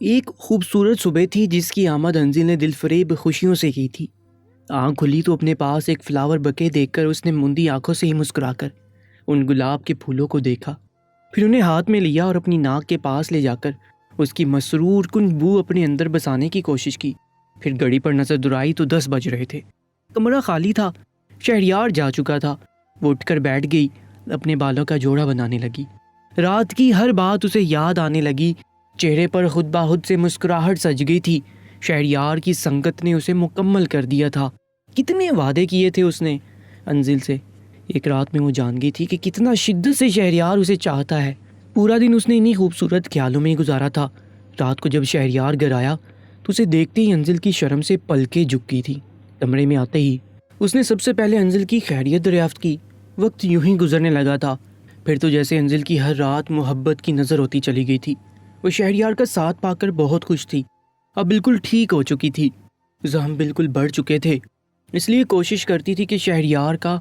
ایک خوبصورت صبح تھی جس کی آمد انزل نے دل فریب خوشیوں سے کی تھی۔ آنکھ کھلی تو اپنے پاس ایک فلاور بکے دیکھ کر اس نے مندی آنکھوں سے ہی مسکرا کر ان گلاب کے پھولوں کو دیکھا، پھر انہیں ہاتھ میں لیا اور اپنی ناک کے پاس لے جا کر اس کی مسرور کن بو اپنے اندر بسانے کی کوشش کی۔ پھر گھڑی پر نظر درائی تو 10 بج رہے تھے۔ کمرہ خالی تھا، شہریار جا چکا تھا۔ وہ اٹھ کر بیٹھ گئی، اپنے بالوں کا جوڑا بنانے لگی۔ رات کی ہر بات اسے یاد آنے لگی، چہرے پر خود بخود سے مسکراہٹ سج گئی تھی۔ شہریار کی سنگت نے اسے مکمل کر دیا تھا۔ کتنے وعدے کیے تھے اس نے انزل سے۔ ایک رات میں وہ جان گئی تھی کہ کتنا شدت سے شہریار اسے چاہتا ہے۔ پورا دن اس نے انہی خوبصورت خیالوں میں گزارا تھا۔ رات کو جب شہریار گھر آیا تو اسے دیکھتے ہی انزل کی شرم سے پلکیں جھک گئی تھی۔ کمرے میں آتے ہی اس نے سب سے پہلے انزل کی خیریت دریافت کی۔ وقت یوں ہی گزرنے لگا تھا، پھر تو جیسے انزل کی ہر رات محبت کی نظر ہوتی چلی گئی تھی۔ وہ شہریار کا ساتھ پا کر بہت خوش تھی، اب بالکل ٹھیک ہو چکی تھی۔ زخم بالکل بڑھ چکے تھے، اس لیے کوشش کرتی تھی کہ شہریار کا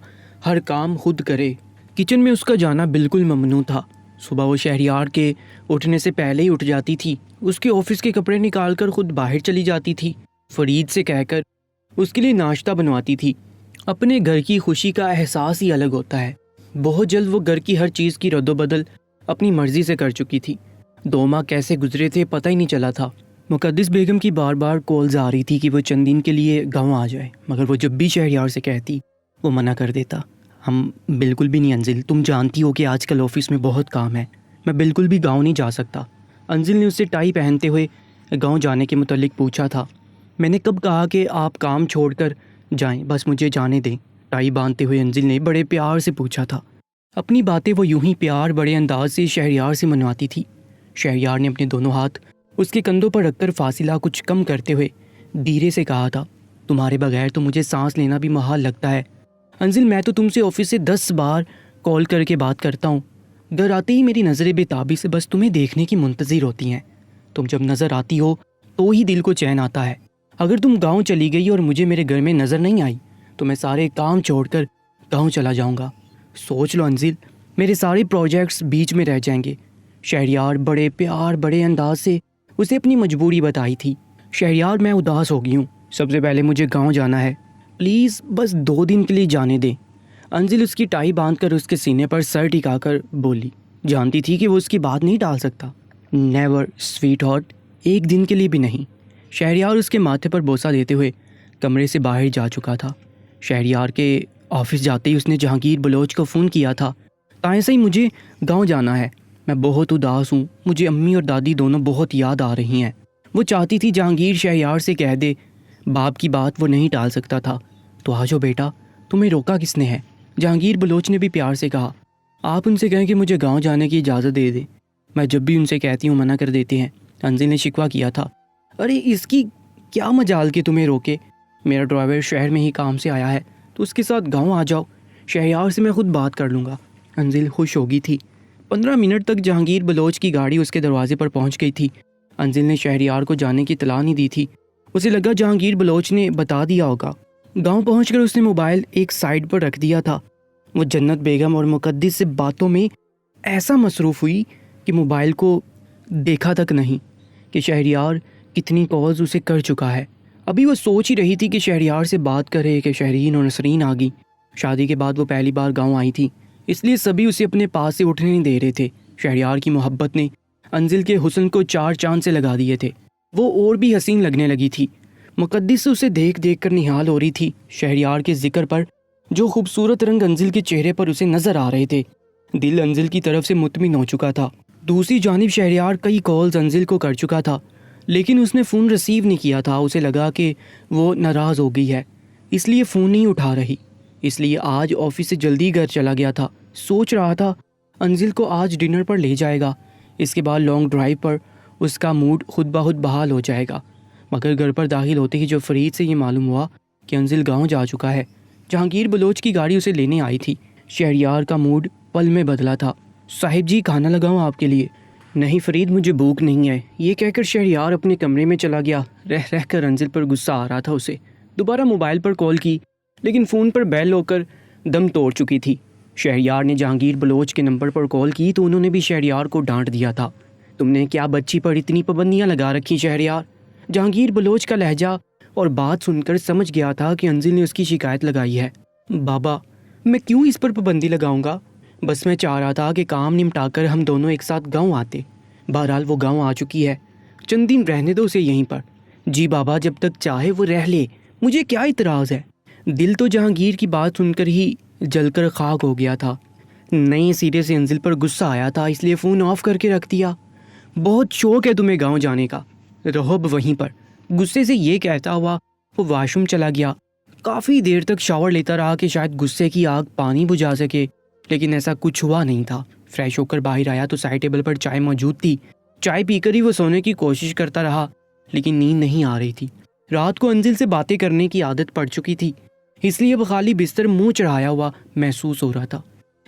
ہر کام خود کرے۔ کچن میں اس کا جانا بالکل ممنوع تھا۔ صبح وہ شہریار کے اٹھنے سے پہلے ہی اٹھ جاتی تھی، اس کے آفس کے کپڑے نکال کر خود باہر چلی جاتی تھی، فرید سے کہہ کر اس کے لیے ناشتہ بنواتی تھی۔ اپنے گھر کی خوشی کا احساس ہی الگ ہوتا ہے۔ بہت جلد وہ گھر کی ہر چیز کی رد و بدل اپنی مرضی سے کر چکی تھی۔ 2 ماہ کیسے گزرے تھے پتہ ہی نہیں چلا تھا۔ مقدس بیگم کی بار بار کالز آ رہی تھی کہ وہ چند دن کے لیے گاؤں آ جائے، مگر وہ جب بھی شہریار سے کہتی وہ منع کر دیتا۔ ہم بالکل بھی نہیں انزل، تم جانتی ہو کہ آج کل آفس میں بہت کام ہے، میں بالکل بھی گاؤں نہیں جا سکتا۔ انزل نے اس سے ٹائی پہنتے ہوئے گاؤں جانے کے متعلق پوچھا تھا۔ میں نے کب کہا کہ آپ کام چھوڑ کر جائیں، بس مجھے جانے دیں، ٹائی باندھتے ہوئے انزل نے بڑے پیار سے پوچھا تھا۔ اپنی باتیں وہ یوں ہی پیار بڑے انداز سے شہریار سے منواتی تھی۔ شہریار نے اپنے دونوں ہاتھ اس کے کندھوں پر رکھ کر فاصلہ کچھ کم کرتے ہوئے دھیرے سے کہا تھا، تمہارے بغیر تو مجھے سانس لینا بھی محال لگتا ہے۔ انزل، میں تو تم سے آفس سے 10 بار کال کر کے بات کرتا ہوں، گھر آتے ہی میری نظریں بے تابی سے بس تمہیں دیکھنے کی منتظر ہوتی ہیں۔ تم جب نظر آتی ہو تو ہی دل کو چین آتا ہے۔ اگر تم گاؤں چلی گئی اور مجھے میرے گھر میں نظر نہیں آئی تو میں سارے کام چھوڑ کر گاؤں چلا جاؤں گا۔ سوچ لو انزل، میرے سارے پروجیکٹس بیچ میں رہ جائیں گے۔ شہریار بڑے پیار بڑے انداز سے اسے اپنی مجبوری بتائی تھی۔ شہریار، میں اداس ہو گئی ہوں، سب سے پہلے مجھے گاؤں جانا ہے، پلیز بس 2 دن کے لیے جانے دیں۔ انزل اس کی ٹائی باندھ کر اس کے سینے پر سر ٹکا کر بولی، جانتی تھی کہ وہ اس کی بات نہیں ٹال سکتا۔ نیور سویٹ ہارٹ، 1 دن کے لیے بھی نہیں۔ شہریار اس کے ماتھے پر بوسہ دیتے ہوئے کمرے سے باہر جا چکا تھا۔ شہریار کے آفس جاتے ہی اس نے جہانگیر بلوچ کو فون کیا تھا، تائیں مجھے گاؤں جانا ہے، میں بہت اداس ہوں، مجھے امی اور دادی دونوں بہت یاد آ رہی ہیں۔ وہ چاہتی تھی جہانگیر شہریار سے کہہ دے، باپ کی بات وہ نہیں ٹال سکتا تھا۔ تو آ جاؤ بیٹا، تمہیں روکا کس نے ہے؟ جہانگیر بلوچ نے بھی پیار سے کہا، آپ ان سے کہیں کہ مجھے گاؤں جانے کی اجازت دے دیں، میں جب بھی ان سے کہتی ہوں منع کر دیتے ہیں۔ انزل نے شکوہ کیا تھا، ارے اس کی کیا مجال کہ تمہیں روکے، میرا ڈرائیور شہر میں ہی کام سے آیا ہے تو اس کے ساتھ گاؤں آ جاؤ، شہریار سے میں خود بات کر لوں گا۔ انزل خوش ہو گئی تھی۔ 15 منٹ تک جہانگیر بلوچ کی گاڑی اس کے دروازے پر پہنچ گئی تھی۔ انزل نے شہریار کو جانے کی اطلاع نہیں دی تھی، اسے لگا جہانگیر بلوچ نے بتا دیا ہوگا۔ گاؤں پہنچ کر اس نے موبائل ایک سائڈ پر رکھ دیا تھا۔ وہ جنت بیگم اور مقدس سے باتوں میں ایسا مصروف ہوئی کہ موبائل کو دیکھا تک نہیں کہ شہریار کتنی کالز اسے کر چکا ہے۔ ابھی وہ سوچ ہی رہی تھی کہ شہریار سے بات کرے کہ شہرین اور نسرین آ گئی۔ شادی کے بعد وہ پہلی بار گاؤں آئی تھی، اس لیے سبھی اسے اپنے پاس سے اٹھنے نہیں دے رہے تھے۔ شہریار کی محبت نے انزل کے حسن کو 4 چاند سے لگا دیے تھے، وہ اور بھی حسین لگنے لگی تھی۔ مقدس اسے دیکھ دیکھ کر نہال ہو رہی تھی۔ شہریار کے ذکر پر جو خوبصورت رنگ انزل کے چہرے پر اسے نظر آ رہے تھے، دل انزل کی طرف سے مطمئن ہو چکا تھا۔ دوسری جانب شہریار کئی کالز انزل کو کر چکا تھا، لیکن اس نے فون ریسیو نہیں کیا تھا۔ اسے لگا کہ وہ ناراض ہو گئی ہے، اس لیے فون نہیں اٹھا رہی۔ اس لیے آج آفس سے جلدی گھر چلا گیا تھا۔ سوچ رہا تھا انزل کو آج ڈنر پر لے جائے گا، اس کے بعد لانگ ڈرائیو پر اس کا موڈ خود بخود بحال ہو جائے گا۔ مگر گھر پر داخل ہوتے ہی جو فرید سے یہ معلوم ہوا کہ انزل گاؤں جا چکا ہے۔ جہانگیر بلوچ کی گاڑی اسے لینے آئی تھی۔ شہریار کا موڈ پل میں بدلا تھا۔ صاحب جی، کھانا لگاؤں آپ کے لیے؟ نہیں فرید، مجھے بھوک نہیں ہے، یہ کہہ کر شہریار اپنے کمرے میں چلا گیا۔ رہ رہ کر انزل پر غصہ آ رہا تھا اسے۔ دوبارہ موبائل پر کال کی، لیکن فون پر بیل ہو کر دم توڑ چکی تھی۔ شہریار نے جہانگیر بلوچ کے نمبر پر کال کی تو انہوں نے بھی شہریار کو ڈانٹ دیا تھا۔ تم نے کیا بچی پر اتنی پابندیاں لگا رکھی شہریار؟ جہانگیر بلوچ کا لہجہ اور بات سن کر سمجھ گیا تھا کہ انزل نے اس کی شکایت لگائی ہے۔ بابا میں کیوں اس پر پابندی لگاؤں گا؟ بس میں چاہ رہا تھا کہ کام نمٹا کر ہم دونوں ایک ساتھ گاؤں آتے۔ بہرحال وہ گاؤں آ چکی ہے، چند دن رہنے دو اسے یہیں پر۔ جی بابا جب تک چاہے وہ رہ لے، مجھے کیا اعتراض ہے؟ دل تو جہانگیر کی بات سن کر ہی جل کر خاک ہو گیا تھا۔ نئے سرے سے انزل پر غصہ آیا تھا، اس لیے فون آف کر کے رکھ دیا۔ بہت شوق ہے تمہیں گاؤں جانے کا، رہو اب وہیں پر۔ غصے سے یہ کہتا ہوا وہ واش روم چلا گیا۔ کافی دیر تک شاور لیتا رہا کہ شاید غصے کی آگ پانی بجھا سکے، لیکن ایسا کچھ ہوا نہیں تھا۔ فریش ہو کر باہر آیا تو سائڈ ٹیبل پر چائے موجود تھی۔ چائے پی کر ہی وہ سونے کی کوشش کرتا رہا، لیکن نیند نہیں آ رہی تھی۔ رات کو انزل سے باتیں کرنے کی عادت پڑ چکی تھی، اس لیے وہ خالی بستر منہ چڑھایا ہوا محسوس ہو رہا تھا۔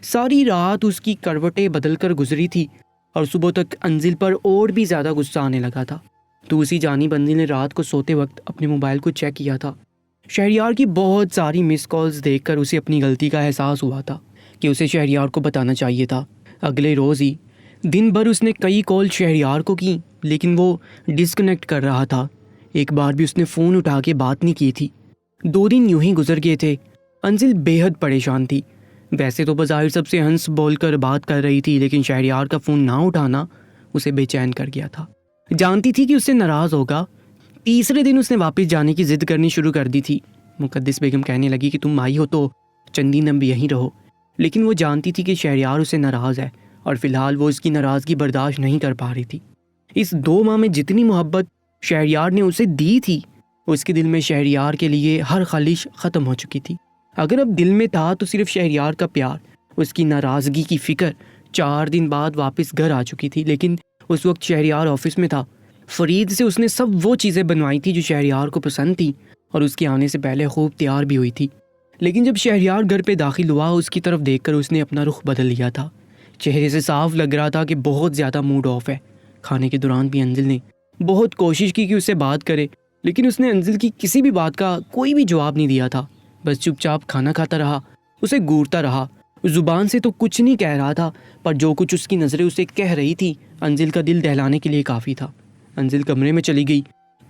ساری رات اس کی کروٹیں بدل کر گزری تھی اور صبح تک انزل پر اور بھی زیادہ غصہ آنے لگا تھا۔ دوسری جانب انزل نے رات کو سوتے وقت اپنے موبائل کو چیک کیا تھا۔ شہریار کی بہت ساری مس کالز دیکھ کر اسے اپنی غلطی کا احساس ہوا تھا کہ اسے شہریار کو بتانا چاہیے تھا۔ اگلے روز ہی دن بھر اس نے کئی کال شہریار کو کی، لیکن وہ ڈسکنیکٹ کر رہا تھا۔ ایک بار بھی اس نے فون اٹھا کے بات نہیں کی تھی۔ 2 دن یوں ہی گزر گئے تھے۔ انزل بے حد پریشان تھی۔ ویسے تو بظاہر سب سے ہنس بول کر بات کر رہی تھی، لیکن شہریار کا فون نہ اٹھانا اسے بے چین کر گیا تھا۔ جانتی تھی کہ اس سے ناراض ہوگا۔ تیسرے دن اس نے واپس جانے کی ضد کرنی شروع کر دی تھی۔ مقدس بیگم کہنے لگی کہ تم آئی ہو تو چند دن اب یہیں رہو، لیکن وہ جانتی تھی کہ شہریار اسے ناراض ہے اور فی الحال وہ اس کی ناراضگی برداشت نہیں کر پا رہی تھی۔ اس 2 ماہ میں جتنی محبت شہریار نے اسے دی تھی، اس کے دل میں شہریار کے لیے ہر خواہش ختم ہو چکی تھی۔ اگر اب دل میں تھا تو صرف شہریار کا پیار۔ اس کی ناراضگی کی فکر 4 دن بعد واپس گھر آ چکی تھی، لیکن اس وقت شہریار آفس میں تھا۔ فرید سے اس نے سب وہ چیزیں بنوائی تھی جو شہریار کو پسند تھی اور اس کے آنے سے پہلے خوب تیار بھی ہوئی تھی۔ لیکن جب شہریار گھر پہ داخل ہوا، اس کی طرف دیکھ کر اس نے اپنا رخ بدل لیا تھا۔ چہرے سے صاف لگ رہا تھا کہ بہت زیادہ موڈ آف ہے۔ کھانے کے دوران بھی انزل نے بہت کوشش کی کہ اس سے بات کرے، لیکن اس نے انزل کی کسی بھی بات کا کوئی بھی جواب نہیں دیا تھا۔ بس چپ چاپ کھانا کھاتا رہا، اسے گورتا رہا۔ زبان سے تو کچھ نہیں کہہ رہا تھا، پر جو کچھ اس کی نظریں اسے کہہ رہی تھی انزل کا دل دہلانے کے لیے کافی تھا۔ انزل کمرے میں چلی گئی۔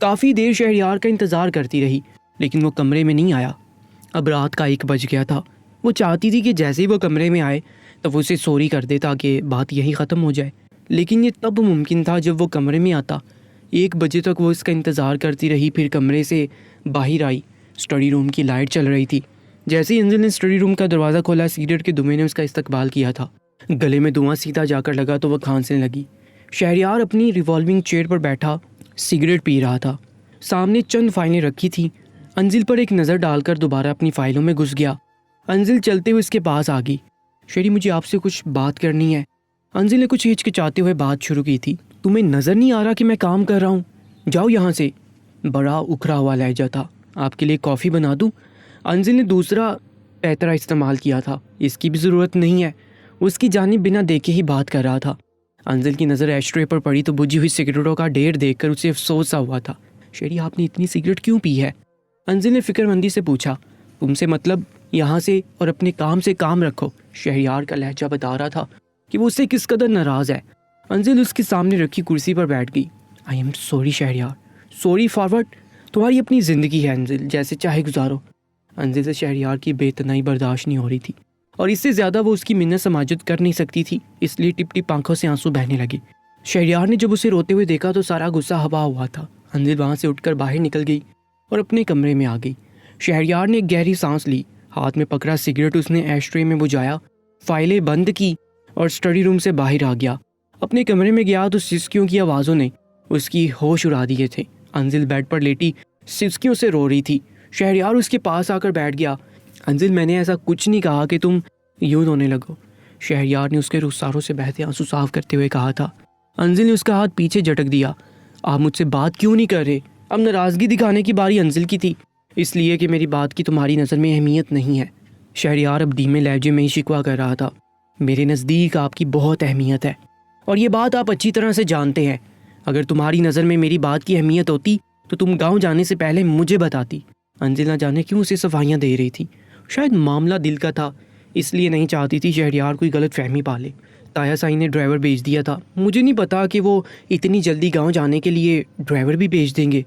کافی دیر شہریار کا انتظار کرتی رہی، لیکن وہ کمرے میں نہیں آیا۔ اب رات کا 1 بج گیا تھا۔ وہ چاہتی تھی کہ جیسے ہی وہ کمرے میں آئے تب اسے سوری کر دے تاکہ بات یہی ختم ہو جائے، لیکن یہ تب ممکن تھا جب وہ کمرے میں آتا۔ 1 بجے تک وہ اس کا انتظار کرتی رہی، پھر کمرے سے باہر آئی۔ اسٹڈی روم کی لائٹ چل رہی تھی۔ جیسے ہی انزل نے اسٹڈی روم کا دروازہ کھولا، سگریٹ کے دھوئیں نے اس کا استقبال کیا تھا۔ گلے میں دھواں سیدھا جا کر لگا تو وہ کھانسنے لگی۔ شہریار اپنی ریوالونگ چیئر پر بیٹھا سگریٹ پی رہا تھا۔ سامنے چند فائلیں رکھی تھیں۔ انزل پر ایک نظر ڈال کر دوبارہ اپنی فائلوں میں گھس گیا۔ انزل چلتے ہوئے اس کے پاس آ گئی۔ شہری مجھے آپ سے کچھ بات کرنی ہے۔ انزل نے کچھ ہچکچاتے ہوئے بات شروع کی تھی۔ تمہیں نظر نہیں آ رہا کہ میں کام کر رہا ہوں؟ جاؤ یہاں سے۔ بڑا اکھڑا ہوا لہجہ تھا۔ آپ کے لیے کافی بنا دوں؟ انزل نے دوسرا پیترا استعمال کیا تھا۔ اس کی بھی ضرورت نہیں ہے۔ اس کی جانب بنا دیکھے ہی بات کر رہا تھا۔ انزل کی نظر ایشٹرے پر پڑی تو بجھی ہوئی سگریٹوں کا ڈھیر دیکھ کر اسے افسوس سا ہوا تھا۔ شہری آپ نے اتنی سگریٹ کیوں پی ہے؟ انزل نے فکر مندی سے پوچھا۔ تم سے مطلب یہاں سے اور اپنے کام سے کام رکھو۔ شہریار کا لہجہ بتا رہا تھا کہ وہ اس سے کس قدر ناراض ہے۔ انزل اس کے سامنے رکھی کرسی پر بیٹھ گئی۔ I am sorry Shehryar. Sorry forward? تمہاری اپنی زندگی ہے انزل، جیسے چاہے گزارو۔ انزل سے شہریار کی بے تنائی برداشت نہیں ہو رہی تھی، اور اس سے زیادہ وہ اس کی منت سماجت کر نہیں سکتی تھی، اس لیے ٹپ ٹپ آنکھوں سے آنسو بہنے لگے۔ شہریار نے جب اسے روتے ہوئے دیکھا تو سارا غصہ ہوا ہوا تھا۔ انزل وہاں سے اٹھ کر باہر نکل گئی اور اپنے کمرے میں آ گئی۔ شہریار نے ایک گہری سانس لی۔ ہاتھ میں پکڑا سگریٹ اس نے ایشٹرے میں بجھایا، فائلیں بند کی اور اسٹڈی روم سے باہر آ گیا۔ اپنے کمرے میں گیا تو سسکیوں کی آوازوں نے اس کی ہوش اڑا دیے تھے۔ انزل بیڈ پر لیٹی سسکیوں سے رو رہی تھی۔ شہریار اس کے پاس آ کر بیٹھ گیا۔ انزل میں نے ایسا کچھ نہیں کہا کہ تم یوں رونے لگو، شہریار نے اس کے رخساروں سے بہتے آنسو صاف کرتے ہوئے کہا تھا۔ انزل نے اس کا ہاتھ پیچھے جھٹک دیا۔ آپ مجھ سے بات کیوں نہیں کر رہے؟ اب ناراضگی دکھانے کی باری انزل کی تھی، اس لیے کہ میری بات کی تمہاری نظر میں اہمیت نہیں ہے۔ شہریار اب دھیمے لہجے میں ہی شکوہ کر رہا تھا۔ میرے نزدیک آپ کی بہت اہمیت ہے، اور یہ بات آپ اچھی طرح سے جانتے ہیں۔ اگر تمہاری نظر میں میری بات کی اہمیت ہوتی تو تم گاؤں جانے سے پہلے مجھے بتاتی۔ انزل نہ جانے کیوں اسے صفائیاں دے رہی تھی۔ شاید معاملہ دل کا تھا، اس لیے نہیں چاہتی تھی شہریار کوئی غلط فہمی پالے۔ تایا سائی نے ڈرائیور بھیج دیا تھا. مجھے نہیں پتا کہ وہ اتنی جلدی گاؤں جانے کے لیے ڈرائیور بھی بھیج دیں گے.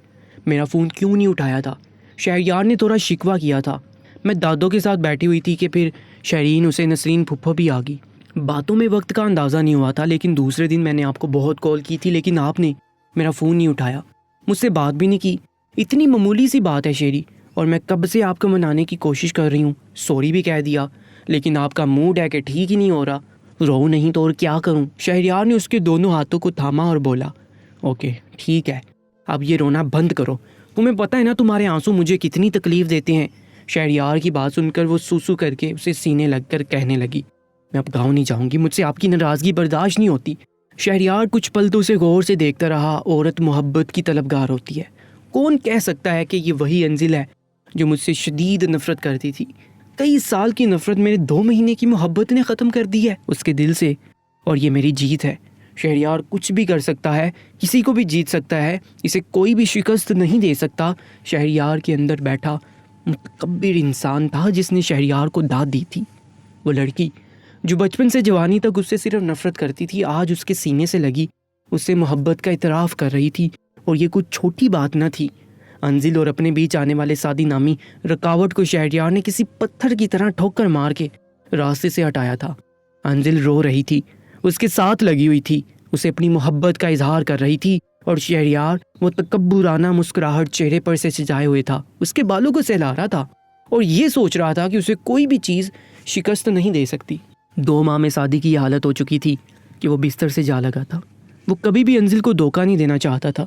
میرا فون کیوں نہیں اٹھایا تھا؟ شہریار نے تھوڑا شکوہ کیا تھا. میں دادوں کے ساتھ بیٹھی ہوئی تھی کہ پھر شرین اسے نسرین پھپھو بھی آ گئی. باتوں میں وقت کا اندازہ نہیں ہوا تھا، لیکن دوسرے دن میں نے آپ کو بہت کال کی تھی، لیکن آپ نے میرا فون نہیں اٹھایا، مجھ سے بات بھی نہیں کی. اتنی معمولی سی بات ہے شیری، اور میں کب سے آپ کو منانے کی کوشش کر رہی ہوں، سوری بھی کہہ دیا، لیکن آپ کا موڈ ہے کہ ٹھیک ہی نہیں ہو رہا. رو نہیں تو اور کیا کروں؟ شہریار نے اس کے دونوں ہاتھوں کو تھاما اور بولا، اوکے ٹھیک ہے، اب یہ رونا بند کرو. تمہیں پتہ ہے نا تمہارے آنسو مجھے کتنی تکلیف دیتے ہیں. شہریار کی بات سن کر وہ سوسو کر کے اسے سینے لگ کر کہنے لگی، میں اب گاؤں نہیں جاؤں گی، مجھ سے آپ کی ناراضگی برداشت نہیں ہوتی. شہریار کچھ پل تو اسے غور سے دیکھتا رہا. عورت محبت کی طلبگار ہوتی ہے. کون کہہ سکتا ہے کہ یہ وہی انزل ہے جو مجھ سے شدید نفرت کرتی تھی؟ کئی سال کی نفرت میرے 2 مہینے کی محبت نے ختم کر دی ہے اس کے دل سے، اور یہ میری جیت ہے. شہریار کچھ بھی کر سکتا ہے، کسی کو بھی جیت سکتا ہے، اسے کوئی بھی شکست نہیں دے سکتا. شہریار کے اندر بیٹھا متکبر انسان تھا جس نے شہریار کو داد دی تھی. وہ لڑکی جو بچپن سے جوانی تک اس سے صرف نفرت کرتی تھی، آج اس کے سینے سے لگی، اس سے محبت کا اعتراف کر رہی تھی. اور یہ کچھ چھوٹی بات نہ تھی. انزل اور اپنے بیچ آنے والے سادی نامی رکاوٹ کو شہریار نے کسی پتھر کی طرح ٹھوکر مار کے راستے سے ہٹایا تھا. انزل رو رہی تھی، اس کے ساتھ لگی ہوئی تھی، اسے اپنی محبت کا اظہار کر رہی تھی، اور شہریار وہ تکبرانہ مسکراہٹ چہرے پر سے سجائے ہوئے تھا، اس کے بالوں کو سہلا رہا تھا اور یہ سوچ رہا تھا کہ اسے کوئی بھی چیز شکست نہیں دے سکتی. 2 ماہ میں سادی کی یہ حالت ہو چکی تھی کہ وہ بستر سے جا لگا تھا. وہ کبھی بھی انزل کو دھوکہ نہیں دینا چاہتا تھا،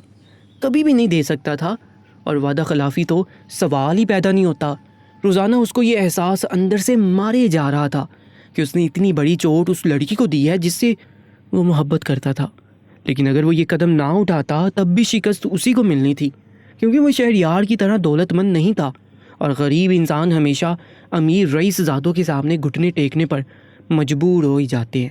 کبھی بھی نہیں دے سکتا تھا، اور وعدہ خلافی تو سوال ہی پیدا نہیں ہوتا. روزانہ اس کو یہ احساس اندر سے مارے جا رہا تھا کہ اس نے اتنی بڑی چوٹ اس لڑکی کو دی ہے جس سے وہ محبت کرتا تھا. لیکن اگر وہ یہ قدم نہ اٹھاتا تب بھی شکست اسی کو ملنی تھی، کیونکہ وہ شہریار کی طرح دولت مند نہیں تھا، اور غریب انسان ہمیشہ امیر رئیس زادوں کے سامنے گھٹنے ٹیکنے پر مجبور ہو ہی جاتے ہیں،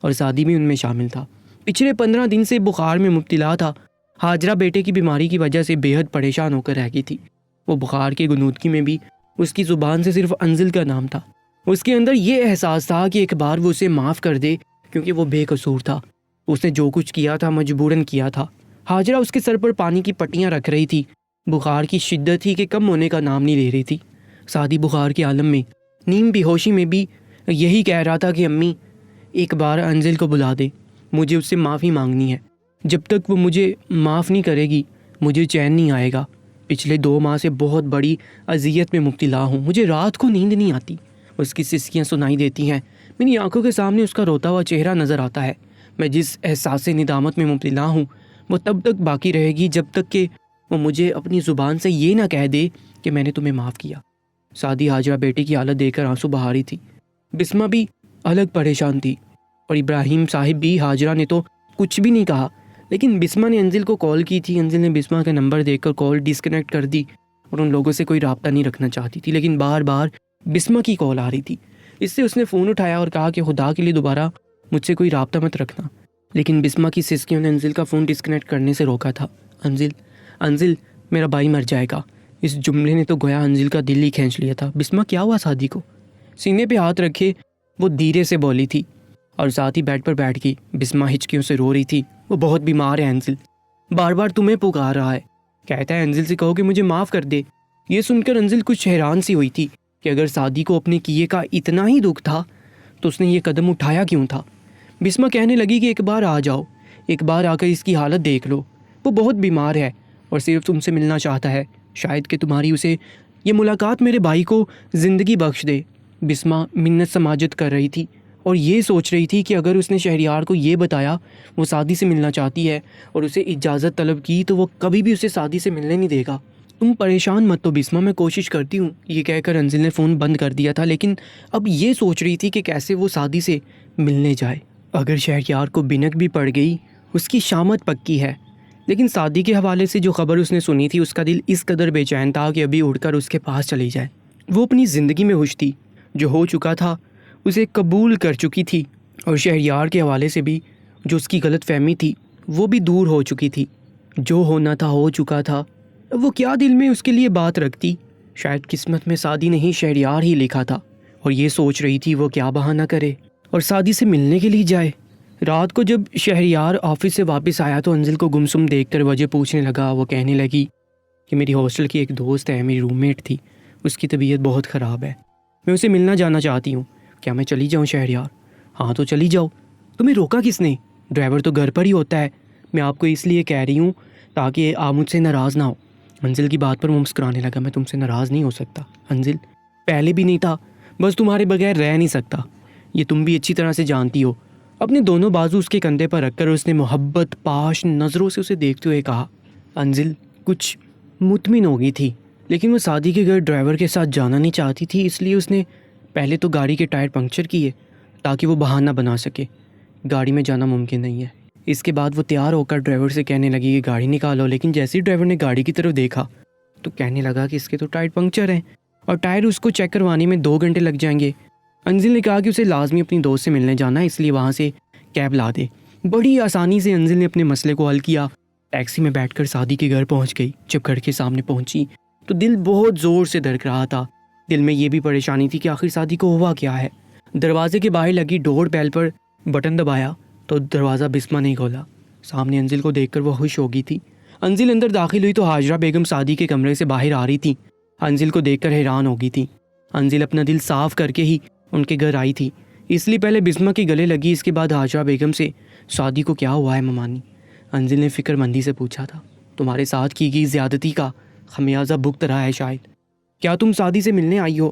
اور سادی بھی ان میں شامل تھا. پچھلے 15 دن سے بخار میں مبتلا تھا. ہاجرہ بیٹے کی بیماری کی وجہ سے بے حد پریشان ہو کر رہ گئی تھی. وہ بخار کی غنودگی میں بھی اس کی زبان سے صرف انزل کا نام تھا. اس کے اندر یہ احساس تھا کہ ایک بار وہ اسے معاف کر دے، کیونکہ وہ بے قصور تھا، اس نے جو کچھ کیا تھا مجبوراً کیا تھا. ہاجرہ اس کے سر پر پانی کی پٹیاں رکھ رہی تھی. بخار کی شدت تھی کہ کم ہونے کا نام نہیں لے رہی تھی. سادی بخار کے عالم میں نیم بے ہوشی میں بھی یہی کہہ رہا تھا کہ امی ایک بار انزل کو بلا دے، مجھے اس سے معافی مانگنی ہے. جب تک وہ مجھے معاف نہیں کرے گی مجھے چین نہیں آئے گا. پچھلے 2 ماہ سے بہت بڑی اذیت میں مبتلا ہوں، مجھے رات کو نیند نہیں آتی. اس کی سسکیاں سنائی دیتی ہیں، میری آنکھوں کے سامنے اس کا روتا ہوا چہرہ نظر آتا ہے. میں جس احساس ندامت میں مبتلا ہوں وہ تب تک باقی رہے گی جب تک کہ وہ مجھے اپنی زبان سے یہ نہ کہہ دے کہ میں نے تمہیں معاف کیا. سادی ہاجرہ بیٹی کی حالت دیکھ کر آنسو بہا رہی تھی. بسمہ بھی الگ پریشان تھی، اور ابراہیم صاحب بھی. ہاجرہ نے تو کچھ بھی نہیں کہا، لیکن بسمہ نے انزل کو کال کی تھی. انزل نے بسمہ کا نمبر دیکھ کر کال ڈسکنیکٹ کر دی، اور ان لوگوں سے کوئی رابطہ نہیں رکھنا چاہتی تھی. لیکن بار بار بسمہ کی کال آ رہی تھی، اس سے اس نے فون اٹھایا اور کہا کہ خدا کے لیے دوبارہ مجھ سے کوئی رابطہ مت رکھنا. لیکن بسمہ کی سسکیوں نے انزل کا فون ڈسکنیکٹ کرنے سے روکا تھا. انزل میرا بھائی مر جائے گا. اس جملے نے تو گویا انزل کا دل ہی کھینچ لیا تھا. بسمہ کیا ہوا سادی کو؟ سینے پہ ہاتھ رکھے وہ دھیرے سے بولی تھی، اور ساتھ ہی بیڈ پر بیٹھ گئی. بسمہ ہچکیوں سے رو رہی تھی. وہ بہت بیمار ہے انزل، بار بار تمہیں پکار رہا ہے، کہتا ہے انزل سے کہو کہ مجھے معاف کر دے. یہ سن کر انزل کچھ حیران سی ہوئی تھی کہ اگر سادی کو اپنے کیے کا اتنا ہی دکھ تھا تو اس نے یہ قدم اٹھایا کیوں تھا. بسمہ کہنے لگی کہ ایک بار آ جاؤ، ایک بار آ کر اس کی حالت دیکھ لو. وہ بہت بیمار ہے اور صرف تم سے ملنا چاہتا ہے، شاید کہ تمہاری اسے یہ ملاقات میرے بھائی کو زندگی بخش دے. بسمہ منت سماجت کر رہی تھی اور یہ سوچ رہی تھی کہ اگر اس نے شہریار کو یہ بتایا وہ سادی سے ملنا چاہتی ہے اور اسے اجازت طلب کی تو وہ کبھی بھی اسے سادی سے ملنے نہیں دے گا. تم پریشان مت تو بسمہ، میں کوشش کرتی ہوں. یہ کہہ کر انزل نے فون بند کر دیا تھا، لیکن اب یہ سوچ رہی تھی کہ کیسے وہ سادی سے ملنے جائے. اگر شہریار کو بنک بھی پڑ گئی اس کی شامت پکی ہے. لیکن سادی کے حوالے سے جو خبر اس نے سنی تھی اس کا دل اس قدر بے چین تھا کہ ابھی اڑ کر اس کے پاس چلی جائے. وہ اپنی زندگی میں خوش تھی، جو ہو چکا تھا اسے قبول کر چکی تھی، اور شہریار کے حوالے سے بھی جو اس کی غلط فہمی تھی وہ بھی دور ہو چکی تھی. جو ہونا تھا ہو چکا تھا، وہ کیا دل میں اس کے لیے بات رکھتی. شاید قسمت میں سادی نہیں شہریار ہی لکھا تھا، اور یہ سوچ رہی تھی وہ کیا بہانہ کرے اور سادی سے ملنے کے لیے جائے. رات کو جب شہریار آفس سے واپس آیا تو انزل کو گمسم دیکھ کر وجہ پوچھنے لگا۔ وہ کہنے لگی کہ میری ہاسٹل کی ایک دوست ہے، میری روم میٹ تھی، اس کی طبیعت بہت خراب ہے، میں اسے ملنا جانا چاہتی ہوں، کیا میں چلی جاؤں شہریار؟ ہاں تو چلی جاؤ، تمہیں روکا کس نے؟ ڈرائیور تو گھر پر ہی ہوتا ہے، میں آپ کو اس لیے کہہ رہی ہوں تاکہ آپ مجھ سے ناراض نہ ہو۔ انزل کی بات پر وہ مسکرانے لگا۔ میں تم سے ناراض نہیں ہو سکتا انزل، پہلے بھی نہیں تھا، بس تمہارے بغیر رہ نہیں سکتا، یہ تم بھی اچھی طرح سے جانتی ہو۔ اپنے دونوں بازو اس کے کندھے پر رکھ کر اس نے محبت پاش نظروں سے اسے دیکھتے ہوئے کہا۔ انزل کچھ مطمئن ہو گئی تھی، لیکن وہ سعدی کے گھر ڈرائیور کے ساتھ جانا نہیں چاہتی تھی، اس لیے اس نے پہلے تو گاڑی کے ٹائر پنکچر کیے تاکہ وہ بہانہ بنا سکے گاڑی میں جانا ممکن نہیں ہے۔ اس کے بعد وہ تیار ہو کر ڈرائیور سے کہنے لگی کہ گاڑی نکالو، لیکن جیسے ہی ڈرائیور نے گاڑی کی طرف دیکھا تو کہنے لگا کہ اس کے تو ٹائر پنکچر ہیں اور ٹائر اس کو چیک کروانے میں 2 گھنٹے لگ جائیں گے۔ انزل نے کہا کہ اسے لازمی اپنی دوست سے ملنے جانا ہے، اس لیے وہاں سے کیب لا دے۔ بڑی آسانی سے انزل نے اپنے مسئلے کو حل کیا، ٹیکسی میں بیٹھ کر سعدی کے گھر پہنچ گئی۔ جب گھر کے سامنے پہنچی تو دل بہت زور سے دھڑک رہا تھا، دل میں یہ بھی پریشانی تھی کہ آخر سعدی کو ہوا کیا ہے۔ دروازے کے باہر لگی ڈور بیل پر بٹن دبایا تو دروازہ بسمہ نہیں کھولا۔ سامنے انزل کو دیکھ کر وہ خوش ہو گئی تھی۔ انزل اندر داخل ہوئی تو حاجرہ بیگم سعدی کے کمرے سے باہر آ رہی تھی۔ انزل کو دیکھ کر حیران ہو گئی تھی۔ انزل اپنا دل صاف کر کے ہی ان کے گھر آئی تھی، اس لیے پہلے بسمہ کے گلے لگی، اس کے بعد حاجرہ بیگم سے سعدی کو کیا ہوا ہے ممانی؟ انزل نے فکر مندی سے پوچھا تھا۔ تمہارے ساتھ کی گئی زیادتی کا خمیازہ بھگت رہا ہے شاید۔ کیا تم سعدی سے ملنے آئی ہو؟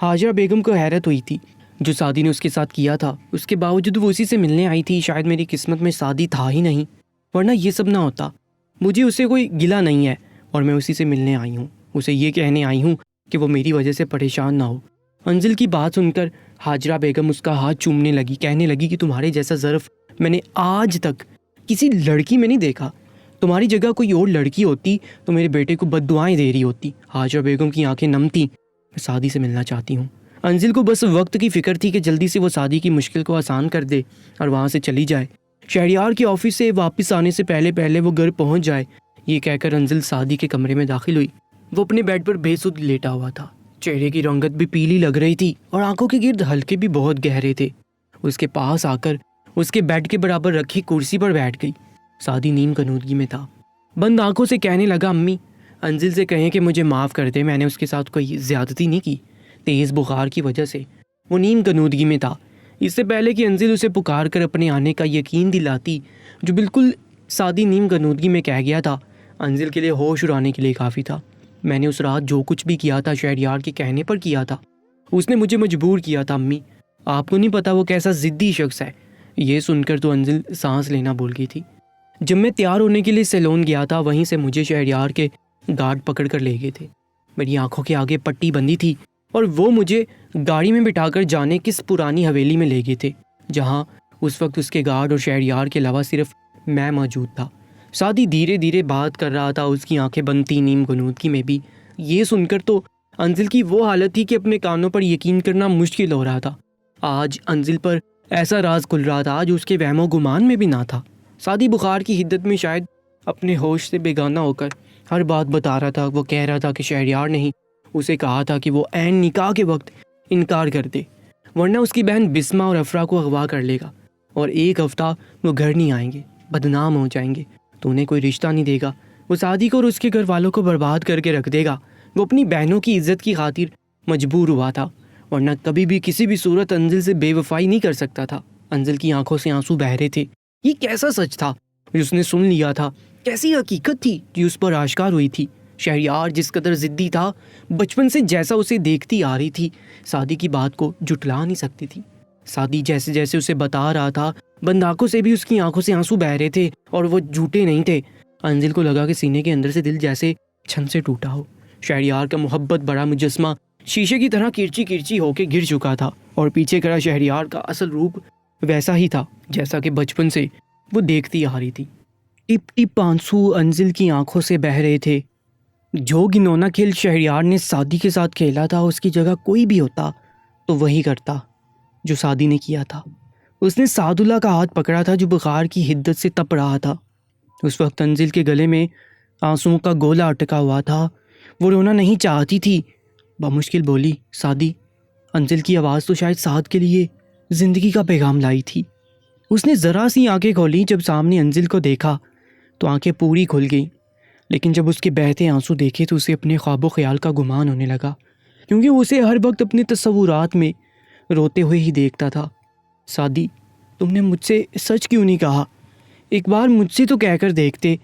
حاجرہ بیگم کو حیرت ہوئی تھی، جو سعدی نے اس کے ساتھ کیا تھا اس کے باوجود وہ اسی سے ملنے آئی تھی۔ شاید میری قسمت میں سعدی تھا ہی نہیں، ورنہ یہ سب نہ ہوتا۔ مجھے اسے کوئی گلہ نہیں ہے اور میں اسی سے ملنے آئی ہوں، اسے یہ کہنے آئی ہوں کہ وہ میری وجہ سے پریشان نہ ہو۔ انزل کی بات سن کر حاجرہ بیگم اس کا ہاتھ چومنے لگی، کہنے لگی کہ تمہارے جیسا ظرف میں نے آج تک کسی لڑکی میں نہیں دیکھا، تمہاری جگہ کوئی اور لڑکی ہوتی تو میرے بیٹے کو بد دعائیں دے رہی ہوتی۔ حاجرہ بیگم کی آنکھیں نم تھیں۔ میں سعدی سے ملنا چاہتی ہوں۔ انزل کو بس وقت کی فکر تھی کہ جلدی سے وہ سعدی کی مشکل کو آسان کر دے اور وہاں سے چلی جائے، شہریار کے آفس سے واپس آنے سے پہلے وہ گھر پہنچ جائے۔ یہ کہہ کر انزل سعدی کے کمرے میں داخل ہوئی۔ وہ اپنے بیڈ پر بے سود لیٹا ہوا تھا، چہرے کی رنگت بھی پیلی لگ رہی تھی اور آنکھوں کے گرد حلقے بھی بہت گہرے تھے۔ اس کے پاس آ کر اس کے بیڈ کے برابر رکھی کرسی پر بیٹھ گئی۔ سعدی نیم کنودگی میں تھا، بند آنکھوں سے کہنے لگا، امی انزل سے کہیں کہ مجھے معاف کر دے، میں نے اس کے ساتھ کوئی زیادتی نہیں کی، تیز بخار کی وجہ سے وہ نیم کنودگی میں تھا۔ اس سے پہلے کہ انزل اسے پکار کر اپنے آنے کا یقین دلاتی، جو بالکل سعدی نیم کنودگی میں کہہ گیا تھا، انزل کے لیے ہوش اڑانے کے لیے کافی تھا۔ میں نے اس رات جو کچھ بھی کیا تھا شہریار کے کہنے پر کیا تھا، اس نے مجھے مجبور کیا تھا امی، آپ کو نہیں پتا وہ کیسا ضدی شخص ہے۔ یہ سن کر تو انزل سانس لینا بھول گئی تھی۔ جب میں تیار ہونے کے لیے سیلون گیا تھا، وہیں سے مجھے شہریار کے گارڈ پکڑ کر لے گئے تھے۔ میری آنکھوں کے آگے پٹی بندھی تھی اور وہ مجھے گاڑی میں بٹھا کر جانے کس پرانی حویلی میں لے گئے تھے، جہاں اس وقت اس کے گارڈ اور شہریار کے علاوہ صرف میں موجود تھا۔ سعدی دھیرے دھیرے بات کر رہا تھا، اس کی آنکھیں بند تھیں نیم کنودگی میں بھی۔ یہ سن کر تو انزل کی وہ حالت تھی کہ اپنے کانوں پر یقین کرنا مشکل ہو رہا تھا۔ آج انزل پر ایسا راز کھل رہا تھا جو اس کے وہم و گمان میں بھی نہ تھا۔ سعدی بخار کی حدت میں شاید اپنے ہوش سے بیگانہ ہو کر ہر بات بتا رہا تھا۔ وہ کہہ رہا تھا کہ شہریار نے ہی اسے کہا تھا کہ وہ عین نکاح کے وقت انکار کر دے، ورنہ اس کی بہن بسمہ اور افرا کو اغوا کر لے گا اور 1 ہفتہ وہ گھر نہیں آئیں گے، بدنام ہو جائیں گے، تو انہیں کوئی رشتہ نہیں دے گا، وہ سعدی کو اور اس کے گھر والوں کو برباد کر کے رکھ دے گا۔ وہ اپنی بہنوں کی عزت کی خاطر مجبور ہوا تھا، ورنہ کبھی بھی کسی بھی صورت انزل سے بے وفائی نہیں کر سکتا تھا۔ انزل کی آنکھوں سے آنسو بہہ رہے تھے۔ یہ کیسا سچ تھا جو اس نے سن لیا تھا، کیسی حقیقت تھی جو اس پر آشکار ہوئی تھی۔ شہریار جس قدر ضدی تھا، بچپن سے جیسا اسے دیکھتی آ رہی تھی، سعدی کی بات کو جھٹلا نہیں سکتی تھی۔ سعدی جیسے جیسے اسے بتا رہا تھا، بند آنکھوں سے بھی اس کی آنکھوں سے آنسو بہہ رہے تھے اور وہ جھوٹے نہیں تھے۔ انزل کو لگا کہ سینے کے اندر سے دل جیسے چھن سے ٹوٹا ہو۔ شہریار کا محبت بڑا مجسمہ شیشے کی طرح کرچی کرچی ہو کے گر چکا تھا اور پیچھے کھڑا شہریار کا اصل روپ ویسا ہی تھا جیسا کہ بچپن سے وہ دیکھتی آ رہی تھی۔ ٹپ ٹپ آنسو انزل کی آنکھوں سے بہہ رہے تھے۔ جو گنونا کھیل شہریار نے سعدی کے ساتھ کھیلا تھا، اس کی جگہ کوئی بھی ہوتا تو وہی کرتا جو سعدی نے کیا تھا۔ اس نے سعد اللہ کا ہاتھ پکڑا تھا جو بخار کی حدت سے تپ رہا تھا۔ اس وقت انزل کے گلے میں آنسوؤں کا گولا اٹکا ہوا تھا، وہ رونا نہیں چاہتی تھی۔ بمشکل بولی، سعدی۔ انزل کی آواز تو شاید سعد کے لیے زندگی کا پیغام لائی تھی۔ اس نے ذرا سی آنکھیں کھولی، جب سامنے انزل کو دیکھا تو آنکھیں پوری کھل گئیں، لیکن جب اس کے بہتے آنسو دیکھے تو اسے اپنے خواب و خیال کا گمان ہونے لگا، کیونکہ وہ اسے ہر وقت اپنے تصورات میں روتے ہوئے ہی دیکھتا تھا۔ سعدی، تم نے مجھ سے سچ کیوں نہیں کہا؟ ایک بار مجھ سے تو کہہ کر دیکھتے۔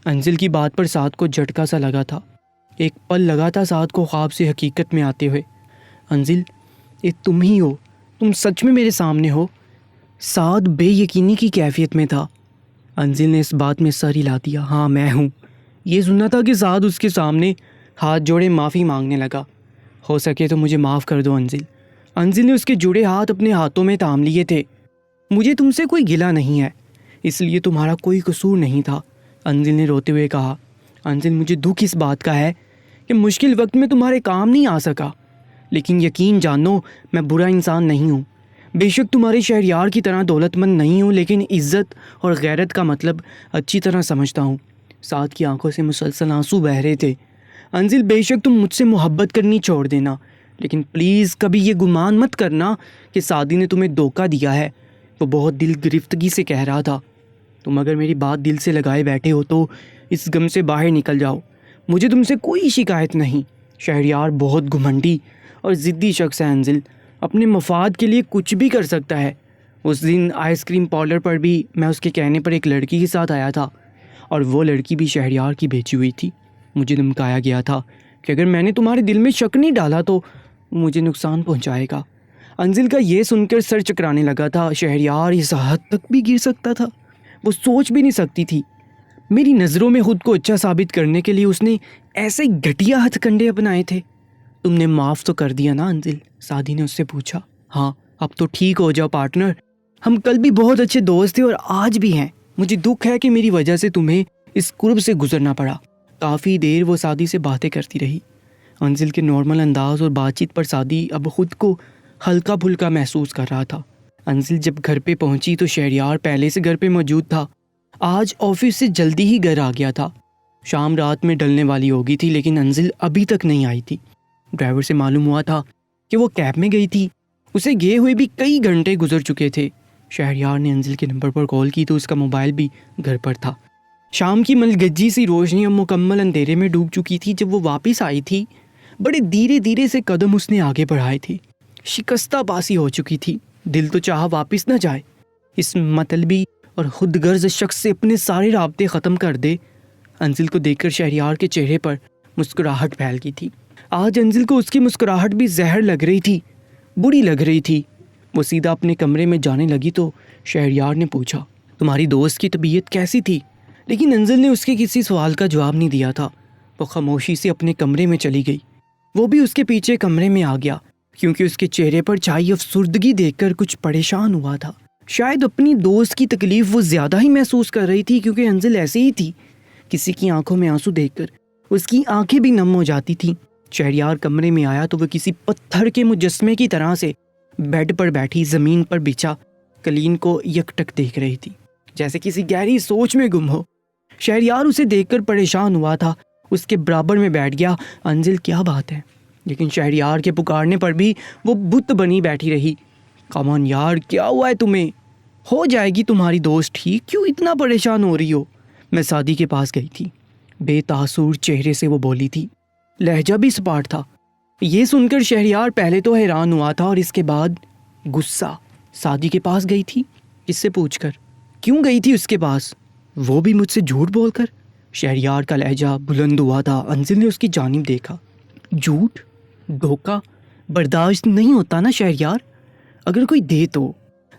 انزل کی بات پر سعد کو جھٹکا سا لگا تھا۔ ایک پل لگا تھا سعد کو خواب سے حقیقت میں آتے ہوئے۔ انزل، یہ تم ہی ہو؟ تم سچ میں میرے سامنے ہو؟ سعد بے یقینی کی کیفیت میں تھا۔ انزل نے اس بات میں سر ہلا دیا۔ ہاں میں ہوں۔ یہ سننا تھا کہ سعد اس کے سامنے ہاتھ جوڑے معافی مانگنے لگا۔ ہو سکے تو مجھے معاف کر دو انزل۔ انزل نے اس کے جڑے ہاتھ اپنے ہاتھوں میں تھام لیے تھے۔ مجھے تم سے کوئی گلہ نہیں ہے، اس لیے تمہارا کوئی قصور نہیں تھا، انزل نے روتے ہوئے کہا۔ انزل، مجھے دکھ اس بات کا ہے کہ مشکل وقت میں تمہارے کام نہیں آ سکا، لیکن یقین جانو میں برا انسان نہیں ہوں۔ بے شک تمہارے شہریار کی طرح دولت مند نہیں ہوں، لیکن عزت اور غیرت کا مطلب اچھی طرح سمجھتا ہوں۔ سعد کی آنکھوں سے مسلسل آنسو بہہ رہے تھے۔ انزل، بے شک تم مجھ سے محبت کرنی چھوڑ دینا، لیکن پلیز کبھی یہ گمان مت کرنا کہ سعدی نے تمہیں دھوکہ دیا ہے۔ وہ بہت دل گرفتگی سے کہہ رہا تھا۔ تم اگر میری بات دل سے لگائے بیٹھے ہو تو اس غم سے باہر نکل جاؤ۔ مجھے تم سے کوئی شکایت نہیں۔ شہریار بہت گھمنڈی اور ضدی شخص ہے انزل، اپنے مفاد کے لیے کچھ بھی کر سکتا ہے۔ اس دن آئس کریم پارلر پر بھی میں اس کے کہنے پر ایک لڑکی کے ساتھ آیا تھا، اور وہ لڑکی بھی شہریار کی بھیجی ہوئی تھی۔ مجھے دھمکایا گیا تھا کہ اگر میں نے تمہارے دل میں شک نہیں ڈالا تو مجھے نقصان پہنچائے گا۔ انزل کا یہ سن کر سر چکرانے لگا تھا۔ شہریار اس حد تک بھی گر سکتا تھا؟ وہ سوچ بھی نہیں سکتی تھی۔ میری نظروں میں خود کو اچھا ثابت کرنے کے لیے اس نے ایسے گھٹیا ہتھ کنڈے اپنائے تھے۔ تم نے معاف تو کر دیا نا انزل؟ سعدی نے اس سے پوچھا۔ ہاں، اب تو ٹھیک ہو جاؤ پارٹنر، ہم کل بھی بہت اچھے دوست تھے اور آج بھی ہیں۔ مجھے دکھ ہے کہ میری وجہ سے تمہیں اس قرب سے گزرنا پڑا۔ کافی دیر وہ سعدی سے باتیں کرتی رہی۔ انزل کے نارمل انداز اور بات چیت پر سعدی اب خود کو ہلکا پھلکا محسوس کر رہا تھا۔ انزل جب گھر پہ پہنچی تو شہریار پہلے سے گھر پہ موجود تھا۔ آج آفس سے جلدی ہی گھر آ گیا تھا۔ شام رات میں ڈلنے والی ہو گئی تھی، لیکن انزل ابھی تک نہیں آئی تھی۔ ڈرائیور سے معلوم ہوا تھا کہ وہ کیب میں گئی تھی۔ اسے گئے ہوئے بھی کئی گھنٹے گزر چکے تھے۔ شہریار نے انزل کے نمبر پر کال کی تو اس کا موبائل بھی گھر پر تھا۔ شام کی ملگجی سی روشنی اب مکمل اندھیرے میں ڈوب چکی تھی۔ جب وہ واپس آئی تھی، بڑے دھیرے دھیرے سے قدم اس نے آگے بڑھائے تھے۔ شکستہ باسی ہو چکی تھی۔ دل تو چاہا واپس نہ جائے، اس مطلبی اور خود غرض شخص سے اپنے سارے رابطے ختم کر دے۔ انزل کو دیکھ کر شہریار کے چہرے پر مسکراہٹ پھیل گئی تھی۔ آج انزل کو اس کی مسکراہٹ بھی زہر لگ رہی تھی، بری لگ رہی تھی۔ وہ سیدھا اپنے کمرے میں جانے لگی تو شہریار نے پوچھا، تمہاری دوست کی طبیعت کیسی تھی؟ لیکن انزل نے اس کے کسی سوال کا جواب نہیں دیا تھا۔ وہ خاموشی سے اپنے کمرے میں چلی گئی۔ وہ بھی اس کے پیچھے کمرے میں آ گیا، کیونکہ اس کے چہرے پر چھائی افسردگی دیکھ کر کچھ پریشان ہوا تھا۔ شاید اپنی دوست کی تکلیف وہ زیادہ ہی محسوس کر رہی تھی، کیونکہ انزل ایسے ہی تھی۔ کسی کی آنکھوں میں آنسو دیکھ کر اس کی آنکھیں بھی نم ہو جاتی تھیں۔ شہریار کمرے میں آیا تو وہ کسی پتھر کے مجسمے کی طرح سے بیڈ پر بیٹھی زمین پر بچھا کلین کو یکٹک دیکھ رہی تھی، جیسے کسی گہری سوچ میں گم ہو۔ شہریار اسے دیکھ کر پریشان ہوا تھا، اس کے برابر میں بیٹھ گیا۔ انزل، کیا بات ہے؟ لیکن شہریار کے پکارنے پر بھی وہ بت بنی بیٹھی رہی۔ کمان یار، کیا ہوا ہے تمہیں؟ ہو جائے گی تمہاری دوست ٹھیک، کیوں اتنا پریشان ہو رہی ہو؟ میں سعدی کے پاس گئی تھی، بے تاثر چہرے سے وہ بولی تھی، لہجہ بھی سپاٹ تھا۔ یہ سن کر شہریار پہلے تو حیران ہوا تھا اور اس کے بعد غصہ۔ سعدی کے پاس گئی تھی؟ کس سے پوچھ کر؟ کیوں گئی تھی اس کے پاس؟ وہ بھی مجھ سے جھوٹ بول کر؟ شہریار کا لہجہ بلند ہوا تھا۔ انزل نے اس کی جانب دیکھا۔ جھوٹ، دھوکہ برداشت نہیں ہوتا نا شہریار، اگر کوئی دے تو۔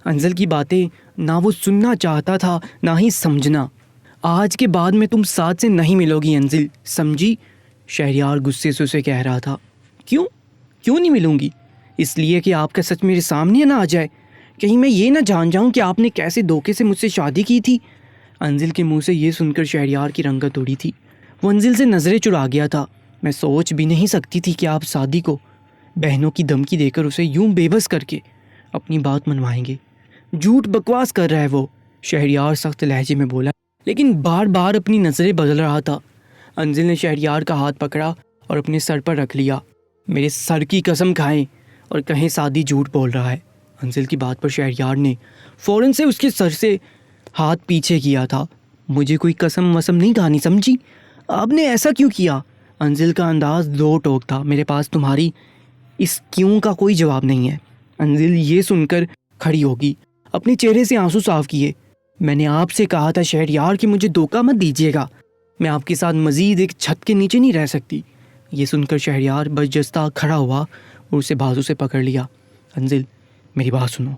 انزل کی باتیں نہ وہ سننا چاہتا تھا نہ ہی سمجھنا۔ آج کے بعد میں تم ساتھ سے نہیں ملو گی انزل، سمجھی؟ شہریار غصے سے اسے کہہ رہا تھا۔ کیوں نہیں ملوں گی؟ اس لیے کہ آپ کا سچ میرے سامنے نہ آ جائے، کہیں میں یہ نہ جان جاؤں کہ آپ نے کیسے دھوکے سے مجھ سے شادی کی تھی۔ انزل کے منہ سے یہ سن کر شہریار کی رنگت اڑی تھی۔ وہ انزل سے نظریں چرا گیا تھا۔ میں سوچ بھی نہیں سکتی تھی کہ آپ سعدی کو بہنوں کی دھمکی دے کر اسے یوں بے بس کر کے اپنی بات منوائیں گے۔ جھوٹ بکواس کر رہا ہے وہ، شہریار سخت لہجے میں بولا، لیکن بار بار اپنی نظریں بدل رہا تھا۔ انزل نے شہریار کا ہاتھ پکڑا اور اپنے سر پر رکھ لیا۔ میرے سر کی قسم کھائیں اور کہیں سعدی جھوٹ بول رہا ہے، انزل کی بات پر شہریار نے فوراً سے اس کے سر سے ہاتھ پیچھے کیا تھا۔ مجھے کوئی قسم وسم نہیں کہانی، سمجھی؟ آپ نے ایسا کیوں کیا؟ انزل کا انداز دو ٹوک تھا۔ میرے پاس تمہاری اس کیوں کا کوئی جواب نہیں ہے۔ انزل یہ سن کر کھڑی ہوگی، اپنے چہرے سے آنسو صاف کیے۔ میں نے آپ سے کہا تھا شہریار کہ مجھے دھوکہ مت دیجیے گا، میں آپ کے ساتھ مزید ایک چھت کے نیچے نہیں رہ سکتی۔ یہ سن کر شہریار برجستہ کھڑا ہوا اور اسے بازو سے پکڑ لیا۔ انزل میری بات سنو،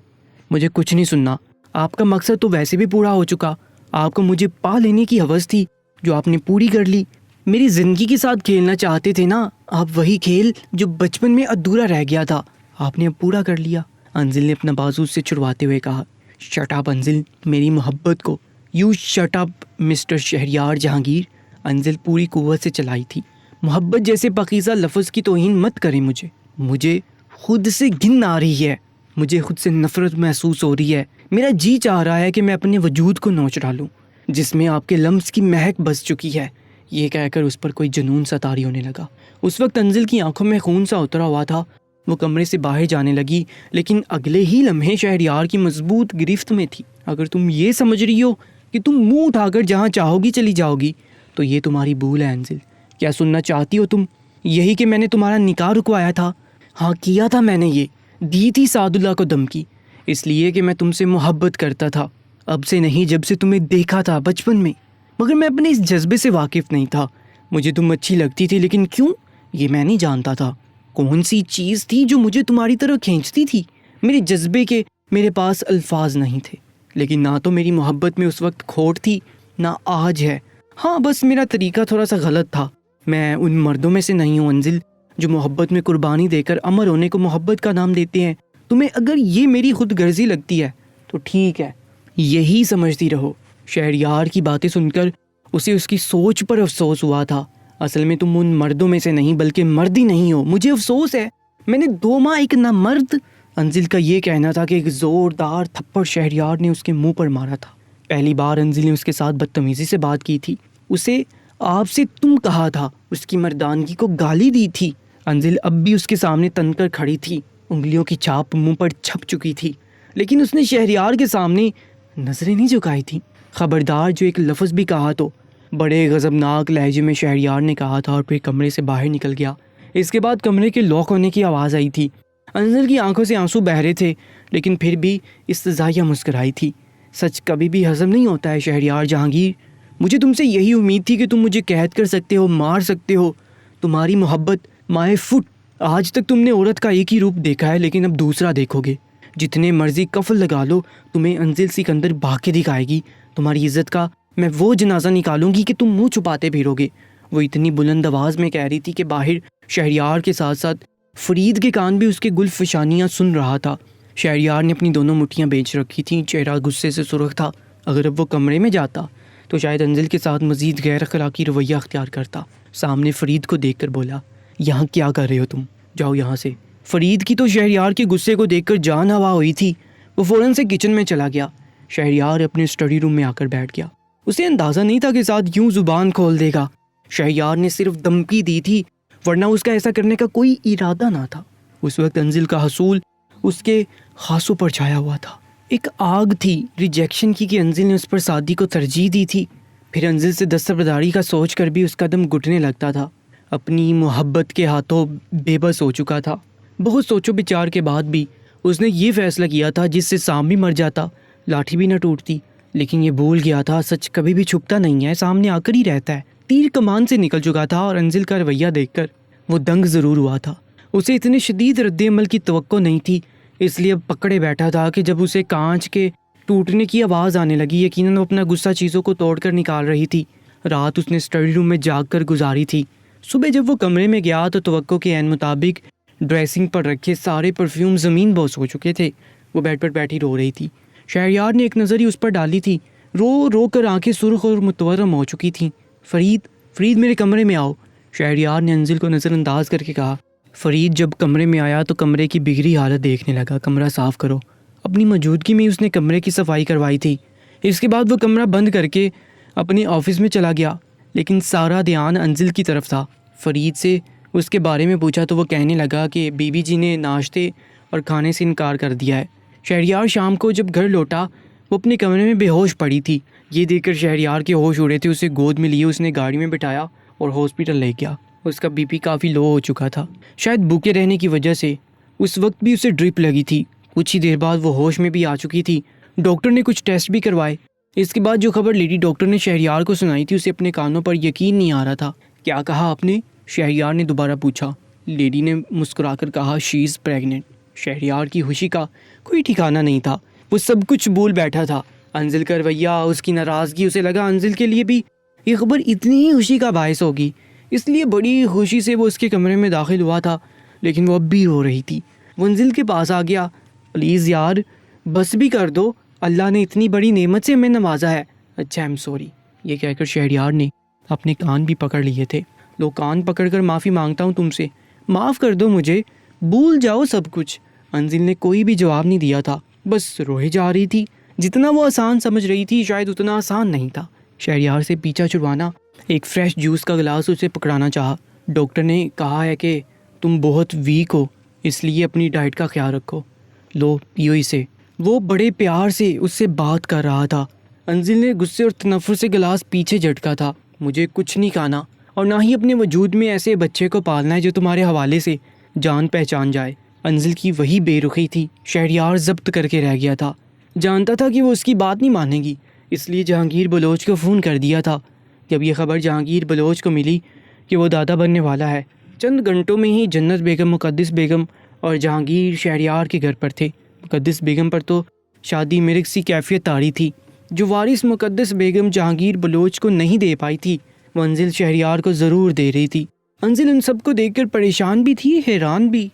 مجھے کچھ نہیں سننا، آپ کا مقصد تو ویسے بھی پورا ہو چکا، آپ کو مجھے پا لینے کی ہوس تھی جو آپ نے پوری کر لی۔ میری زندگی کے ساتھ کھیلنا چاہتے تھے نا آپ، وہی کھیل جو بچپن میں ادھورا رہ گیا تھا آپ نے اب پورا کر لیا۔ انزل نے اپنا بازو سے چھڑواتے ہوئے کہا، شٹ اپ انزل، میری محبت کو you shut up mister Shehryar Jahangir. Anzal پوری قوت سے چلائی تھی۔ محبت جیسے پاکیزہ لفظ کی توہین مت کریں مجھے خود سے گھن آ رہی ہے، مجھے خود سے نفرت محسوس ہو رہی ہے۔ میرا جی چاہ رہا ہے کہ میں اپنے وجود کو نوچ ڈالوں جس میں آپ کے لمس کی مہک بس چکی ہے۔ یہ کہہ کر اس پر کوئی جنون سا طاری ہونے لگا۔ اس وقت انزل کی آنکھوں میں خون سا اترا ہوا تھا۔ وہ کمرے سے باہر جانے لگی، لیکن اگلے ہی لمحے شہریار کی مضبوط گرفت میں تھی۔ اگر تم یہ سمجھ رہی ہو کہ تم منہ اٹھا کر جہاں چاہو گی چلی جاؤ گی تو یہ تمہاری بھول ہے انزل۔ کیا سننا چاہتی ہو تم یہی کہ میں نے تمہارا نکاح رکوایا تھا؟ ہاں کیا تھا میں نے، یہ دی تھی سعد اللہ کو دھمکی، اس لیے کہ میں تم سے محبت کرتا تھا، اب سے نہیں، جب سے تمہیں دیکھا تھا بچپن میں۔ مگر میں اپنے اس جذبے سے واقف نہیں تھا۔ مجھے تم اچھی لگتی تھی، لیکن کیوں یہ میں نہیں جانتا تھا۔ کون سی چیز تھی جو مجھے تمہاری طرف کھینچتی تھی؟ میرے جذبے کے میرے پاس الفاظ نہیں تھے، لیکن نہ تو میری محبت میں اس وقت کھوٹ تھی نہ آج ہے۔ ہاں بس میرا طریقہ تھوڑا سا غلط تھا۔ میں ان مردوں میں سے نہیں ہوں انزل جو محبت میں قربانی دے کر امر ہونے کو محبت کا نام دیتے ہیں۔ تمہیں اگر یہ میری خود غرضی لگتی ہے تو ٹھیک ہے، یہی سمجھتی رہو۔ شہریار کی باتیں سن کر اسے اس کی سوچ پر افسوس ہوا تھا۔ اصل میں تم ان مردوں میں سے نہیں بلکہ مرد ہی نہیں ہو، مجھے افسوس ہے۔ میں نے 2 ماہ ایک نہ مرد۔ انزل کا یہ کہنا تھا کہ ایک زوردار تھپڑ شہریار نے اس کے منہ پر مارا تھا۔ پہلی بار انزل نے اس کے ساتھ بدتمیزی سے بات کی تھی، اسے آپ سے تم کہا تھا، اس کی مردانگی کو گالی دی تھی۔ انزل اب بھی اس کے سامنے تن کر کھڑی تھی، انگلیوں کی چھاپ منہ پر چھپ چکی تھی، لیکن اس نے شہریار کے سامنے نظریں نہیں جھکائی تھی۔ خبردار جو ایک لفظ بھی کہا تو بڑے غضبناک لہجے میں شہریار نے کہا تھا اور پھر کمرے سے باہر نکل گیا۔ اس کے بعد کمرے کے لاک ہونے کی آواز آئی تھی۔ انزل کی آنکھوں سے آنسو بہہ رہے تھے، لیکن پھر بھی استزائیہ مسکرائی تھی۔ سچ کبھی بھی ہضم نہیں ہوتا ہے شہریار جہانگیر، مجھے تم سے یہی امید تھی کہ تم مجھے قید کر سکتے ہو، مار سکتے ہو۔ تمہاری محبت مائے فٹ، آج تک تم نے عورت کا ایک ہی روپ دیکھا ہے، لیکن اب دوسرا دیکھو گے۔ جتنے مرضی کفل لگا لو، تمہیں انزل سکندر بھاگ کے دکھائے گی۔ تمہاری عزت کا میں وہ جنازہ نکالوں گی کہ تم منہ چھپاتے پھرو گے۔ وہ اتنی بلند آواز میں کہہ رہی تھی کہ باہر شہریار کے ساتھ ساتھ فرید کے کان بھی اس کے گل فشانیاں سن رہا تھا۔ شہریار نے اپنی دونوں مٹھیاں بیچ رکھی تھیں، چہرہ غصے سے سرخ تھا۔ اگر اب وہ کمرے میں جاتا تو شاید انزل کے ساتھ مزید غیر اخلاقی رویہ اختیار کرتا۔ سامنے فرید کو دیکھ کر بولا، یہاں کیا کر رہے ہو تم؟ جاؤ یہاں سے۔ فرید کی تو شہریار کے غصے کو دیکھ کر جان ہوا ہوئی تھی۔ وہ فوراً سے کچن میں چلا گیا۔ شہریار اپنے اسٹڈی روم میں آ کر بیٹھ گیا۔ اسے اندازہ نہیں تھا کہ ساتھ یوں زبان کھول دے گا۔ شہریار نے صرف دھمکی دی تھی، ورنہ اس کا ایسا کرنے کا کوئی ارادہ نہ تھا۔ اس وقت انزل کا حصول اس کے خاصوں پر چھایا ہوا تھا۔ ایک آگ تھی ریجیکشن کی کہ انزل نے اس پر سادی کو ترجیح دی تھی۔ پھر انزل سے دستبرداری کا سوچ کر بھی اس کا دم گھٹنے لگتا تھا۔ اپنی محبت کے ہاتھوں بے بس ہو چکا تھا۔ بہت سوچو بچار کے بعد بھی اس نے یہ فیصلہ کیا تھا جس سے سانپ بھی مر جاتا، لاٹھی بھی نہ ٹوٹتی، لیکن یہ بھول گیا تھا سچ کبھی بھی چھپتا نہیں ہے، سامنے آ کر ہی رہتا ہے۔ تیر کمان سے نکل چکا تھا اور انزل کا رویہ دیکھ کر وہ دنگ ضرور ہوا تھا۔ اسے اتنے شدید رد عمل کی توقع نہیں تھی، اس لیے اب پکڑے بیٹھا تھا کہ جب اسے کانچ کے ٹوٹنے کی آواز آنے لگی، یقیناً وہ اپنا غصہ چیزوں کو توڑ کر نکال رہی تھی۔ رات اس نے اسٹڈی روم میں جاگ کر گزاری تھی۔ صبح جب وہ کمرے میں گیا تو توقع کے عین مطابق ڈریسنگ پر رکھے سارے پرفیوم زمین بوس ہو چکے تھے۔ وہ بیڈ پر بیٹھی رو رہی تھی۔ شہریار نے ایک نظر ہی اس پر ڈالی تھی، رو رو کر آنکھیں سرخ اور متورم ہو چکی تھیں۔ فرید میرے کمرے میں آؤ، شہریار نے انزل کو نظر انداز کر کے کہا۔ فرید جب کمرے میں آیا تو کمرے کی بگڑی حالت دیکھنے لگا۔ کمرہ صاف کرو۔ اپنی موجودگی میں اس نے کمرے کی صفائی کروائی تھی۔ اس کے بعد وہ کمرہ بند کر کے اپنے آفس میں چلا گیا، لیکن سارا دھیان انزل کی طرف تھا۔ فرید سے اس کے بارے میں پوچھا تو وہ کہنے لگا کہ بی بی جی نے ناشتے اور کھانے سے انکار کر دیا ہے۔ شہریار شام کو جب گھر لوٹا وہ اپنے کمرے میں بے ہوش پڑی تھی۔ یہ دیکھ کر شہریار کے ہوش اڑے تھے۔ اسے گود میں لیے اس نے گاڑی میں بٹھایا اور ہاسپٹل لے گیا۔ اس کا بی پی کافی لو ہو چکا تھا، شاید بھوکے رہنے کی وجہ سے۔ اس وقت بھی اسے ڈرپ لگی تھی۔ کچھ ہی دیر بعد وہ ہوش میں بھی آ چکی تھی۔ ڈاکٹر نے کچھ ٹیسٹ بھی کروائے۔ اس کے بعد جو خبر لیڈی ڈاکٹر نے شہریار کو سنائی تھی اسے اپنے کانوں پر یقین نہیں آ رہا تھا۔ کیا کہا آپ نے؟ شہریار نے دوبارہ پوچھا۔ لیڈی نے مسکرا کر کہا شی از پریگننٹ۔ شہریار کی خوشی کا کوئی ٹھکانہ نہیں تھا۔ وہ سب کچھ بھول بیٹھا تھا۔ انزل کا رویہ، اس کی ناراضگی، اسے لگا انزل کے لیے بھی یہ خبر اتنی ہی خوشی کا باعث ہوگی، اس لیے بڑی خوشی سے وہ اس کے کمرے میں داخل ہوا تھا، لیکن وہ اب بھی رو رہی تھی۔ وہ انزل کے پاس آ گیا۔ پلیز یار بس بھی کر دو، اللہ نے اتنی بڑی نعمت سے ہمیں نوازا ہے۔ اچھا ایم سوری، یہ کہہ کر شہریار نے اپنے کان بھی پکڑ لیے تھے۔ لو کان پکڑ کر معافی مانگتا ہوں تم سے، معاف کر دو مجھے، بھول جاؤ سب کچھ۔ انزل نے کوئی بھی جواب نہیں دیا تھا، بس روئے جا رہی تھی۔ جتنا وہ آسان سمجھ رہی تھی شاید اتنا آسان نہیں تھا۔ شہریار سے پیچھا چھڑوانا، ایک فریش جوس کا گلاس اسے پکڑانا چاہا۔ ڈاکٹر نے کہا ہے کہ تم بہت ویک ہو، اس لیے اپنی ڈائٹ کا خیال رکھو، لو پیو اسے۔ وہ بڑے پیار سے اس سے بات کر رہا تھا۔ انزل نے غصے اور تنفر سے گلاس پیچھے جھٹکا تھا۔ مجھے کچھ نہیں کھانا اور نہ ہی اپنے وجود میں ایسے بچے کو پالنا ہے جو تمہارے حوالے سے جان پہچان جائے۔ انزل کی وہی بے رخی تھی۔ شہریار ضبط کر کے رہ گیا تھا۔ جانتا تھا کہ وہ اس کی بات نہیں مانے گی، اس لیے جہانگیر بلوچ کو فون کر دیا تھا۔ جب یہ خبر جہانگیر بلوچ کو ملی کہ وہ دادا بننے والا ہے، چند گھنٹوں میں ہی جنت بیگم، مقدس بیگم اور جہانگیر شہریار کے گھر پر تھے۔ مقدس بیگم پر تو شادی مرگ سی کیفیت طاری تھی۔ جو وارث مقدس بیگم جہانگیر بلوچ کو نہیں دے پائی تھی، وہ انزل شہریار کو ضرور دے رہی تھی۔ انزل ان سب کو دیکھ کر پریشان بھی تھی، حیران بھی۔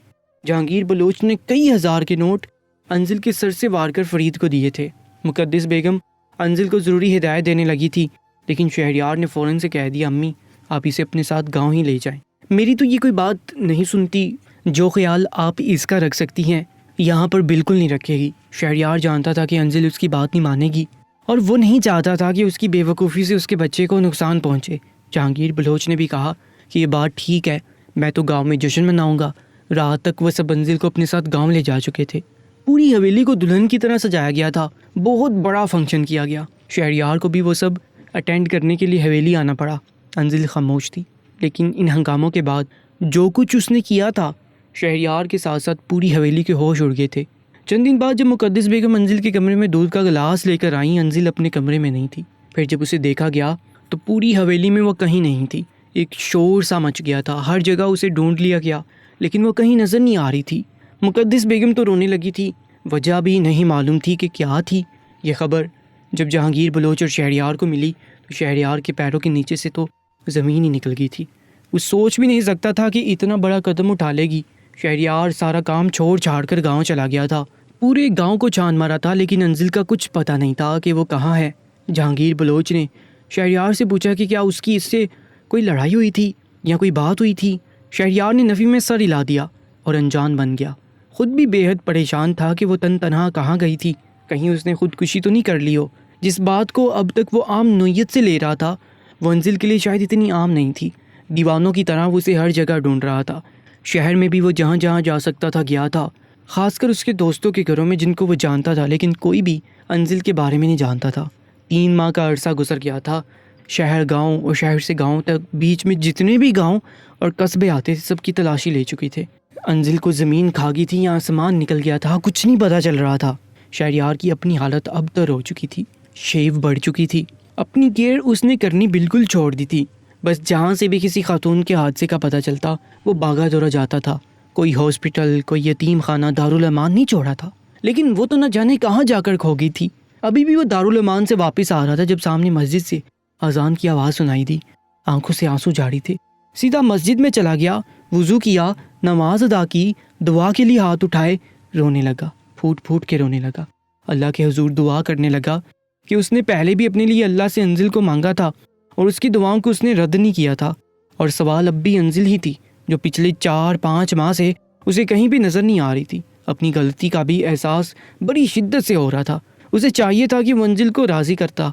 جہانگیر بلوچ نے کئی ہزار کے نوٹ انزل کے سر سے وار کر فرید کو دیے تھے۔ مقدس بیگم انزل کو ضروری ہدایت دینے لگی تھی، لیکن شہریار نے فوراً سے کہہ دیا امی آپ اسے اپنے ساتھ گاؤں ہی لے جائیں، میری تو یہ کوئی بات نہیں سنتی، جو خیال آپ اس کا رکھ سکتی ہیں یہاں پر بالکل نہیں رکھے گی۔ شہریار جانتا تھا کہ انزل اس کی بات نہیں مانے گی اور وہ نہیں چاہتا تھا کہ اس کی بے وقوفی سے اس کے بچے کو نقصان پہنچے۔ جہانگیر بلوچ نے بھی کہا کہ یہ بات ٹھیک ہے، میں تو گاؤں میں جشن مناؤں گا۔ رات تک وہ سب انزل کو اپنے ساتھ گاؤں لے جا چکے تھے۔ پوری حویلی کو دلہن کی طرح سجایا گیا تھا، بہت بڑا فنکشن کیا گیا۔ شہریار کو بھی وہ سب اٹینڈ کرنے کے لیے حویلی آنا پڑا۔ انزل خاموش تھی، لیکن ان ہنگاموں کے بعد جو کچھ اس نے کیا تھا، شہریار کے ساتھ ساتھ پوری حویلی کے ہوش اڑ گئے تھے۔ چند دن بعد جب مقدس بیگم انزل کے کمرے میں دودھ کا گلاس لے کر آئیں، انزل اپنے کمرے میں نہیں تھی۔ پھر جب اسے دیکھا گیا تو پوری حویلی میں وہ کہیں نہیں تھی۔ ایک شور سا مچ گیا تھا، ہر جگہ اسے ڈھونڈ لیا گیا، لیکن وہ کہیں نظر نہیں آ رہی تھی۔ مقدس بیگم تو رونے لگی تھی، وجہ بھی نہیں معلوم تھی کہ کیا تھی۔ یہ خبر جب جہانگیر بلوچ اور شہریار کو ملی تو شہریار کے پیروں کے نیچے سے تو زمین ہی نکل گئی تھی۔ وہ سوچ بھی نہیں سکتا تھا کہ اتنا بڑا قدم اٹھا لے گی۔ شہریار سارا کام چھوڑ چھاڑ کر گاؤں چلا گیا تھا، پورے گاؤں کو چھان مارا تھا، لیکن انزل کا کچھ پتہ نہیں تھا کہ وہ کہاں ہے۔ جہانگیر بلوچ نے شہریار سے پوچھا کہ کیا اس کی اس سے کوئی لڑائی ہوئی تھی یا کوئی بات ہوئی تھی۔ شہریار نے نفی میں سر ہلا دیا اور انجان بن گیا۔ خود بھی بے حد پریشان تھا کہ وہ تنہا کہاں گئی تھی، کہیں اس نے خودکشی تو نہیں کر لی ہو۔ جس بات کو اب تک وہ عام نوعیت سے لے رہا تھا، وہ انزل کے لیے شاید اتنی عام نہیں تھی۔ دیوانوں کی طرح وہ اسے ہر جگہ ڈھونڈ رہا تھا۔ شہر میں بھی وہ جہاں جہاں جا سکتا تھا گیا تھا، خاص کر اس کے دوستوں کے گھروں میں جن کو وہ جانتا تھا، لیکن کوئی بھی انزل کے بارے میں نہیں جانتا تھا۔ 3 ماہ کا عرصہ گزر گیا تھا۔ شہر گاؤں اور شہر سے گاؤں تک بیچ میں جتنے بھی گاؤں اور قصبے آتے تھے سب کی تلاشی لے چکی تھے۔ انزل کو زمین کھا گئی تھی یا آسمان نکل گیا تھا، کچھ نہیں پتہ چل رہا تھا۔ شہریار کی اپنی حالت ابتر ہو چکی تھی، شیو بڑھ چکی تھی، اپنی کیئر اس نے کرنی بالکل چھوڑ دی تھی۔ بس جہاں سے بھی کسی خاتون کے حادثے کا پتہ چلتا وہ بھاگا دورا جاتا تھا۔ کوئی ہاسپٹل، کوئی یتیم خانہ، دارالامان نہیں چھوڑا تھا، لیکن وہ تو نہ جانے کہاں جا کر کھو گئی تھی۔ ابھی بھی وہ دارالامان سے واپس آ رہا تھا جب سامنے مسجد سے اذان کی آواز سنائی دی۔ آنکھوں سے آنسو جاری تھے، سیدھا مسجد میں چلا گیا، وضو کیا، نماز ادا کی، دعا کے لیے ہاتھ اٹھائے، رونے لگا، پھوٹ پھوٹ کے رونے لگا۔ اللہ کے حضور دعا کرنے لگا کہ اس نے پہلے بھی اپنے لیے اللہ سے انزل کو مانگا تھا اور اس کی دعاؤں کو اس نے رد نہیں کیا تھا، اور سوال اب بھی انزل ہی تھی جو پچھلے 4-5 ماہ سے اسے کہیں بھی نظر نہیں آ رہی تھی۔ اپنی غلطی کا بھی احساس بڑی شدت سے ہو رہا تھا۔ اسے چاہیے تھا کہ وہ انزل کو راضی کرتا،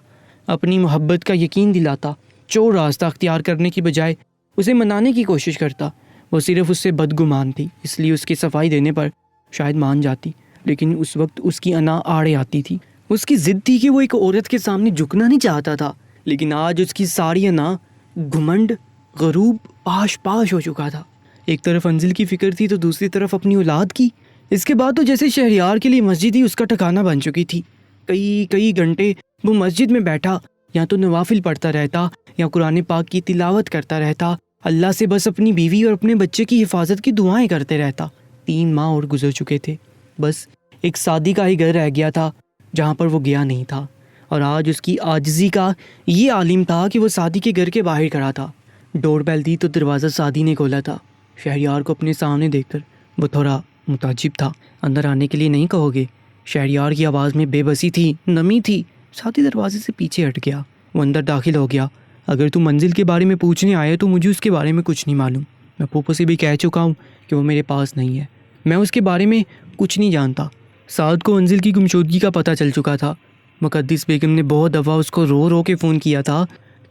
اپنی محبت کا یقین دلاتا، چور راستہ اختیار کرنے کی بجائے اسے منانے کی کوشش کرتا۔ وہ صرف اس سے بدگمان تھی، اس لیے اس کی صفائی دینے پر شاید مان جاتی۔ لیکن اس وقت اس کی انا آڑے آتی تھی۔ اس کی ضد تھی کہ وہ ایک عورت کے سامنے جھکنا نہیں چاہتا تھا، لیکن آج اس کی ساری انا، گھمنڈ، غروب پاش پاش ہو چکا تھا۔ ایک طرف انزل کی فکر تھی تو دوسری طرف اپنی اولاد کی۔ اس کے بعد تو جیسے شہریار کے لیے مسجد ہی اس کا ٹھکانہ بن چکی تھی۔ کئی گھنٹے وہ مسجد میں بیٹھا، یا تو نوافل پڑھتا رہتا یا قرآن پاک کی تلاوت کرتا رہتا، اللہ سے بس اپنی بیوی اور اپنے بچے کی حفاظت کی دعائیں کرتے رہتا۔ 3 ماہ اور گزر چکے تھے، بس ایک سعدی کا ہی گھر رہ گیا تھا جہاں پر وہ گیا نہیں تھا، اور آج اس کی عاجزی کا یہ عالم تھا کہ وہ سعدی کے گھر کے باہر کھڑا تھا۔ ڈور بیل دی تو دروازہ سعدی نے کھولا تھا۔ شہریار کو اپنے سامنے دیکھ کر وہ تھوڑا متعجب تھا۔ اندر آنے کے لیے نہیں کہو گے؟ شہریار کی آواز میں بے بسی تھی، نمی تھی۔ سعدی دروازے سے پیچھے ہٹ گیا، وہ اندر داخل ہو گیا۔ اگر تم منزل کے بارے میں پوچھنے آئے تو مجھے اس کے بارے میں کچھ نہیں معلوم۔ میں پھوپھو سے بھی کہہ چکا ہوں کہ وہ میرے پاس نہیں ہے، میں اس کے بارے میں کچھ نہیں جانتا۔ سعد کو منزل کی گمشدگی کا پتہ چل چکا تھا۔ مقدس بیگم نے بہت دفعہ اس کو رو رو کے فون کیا تھا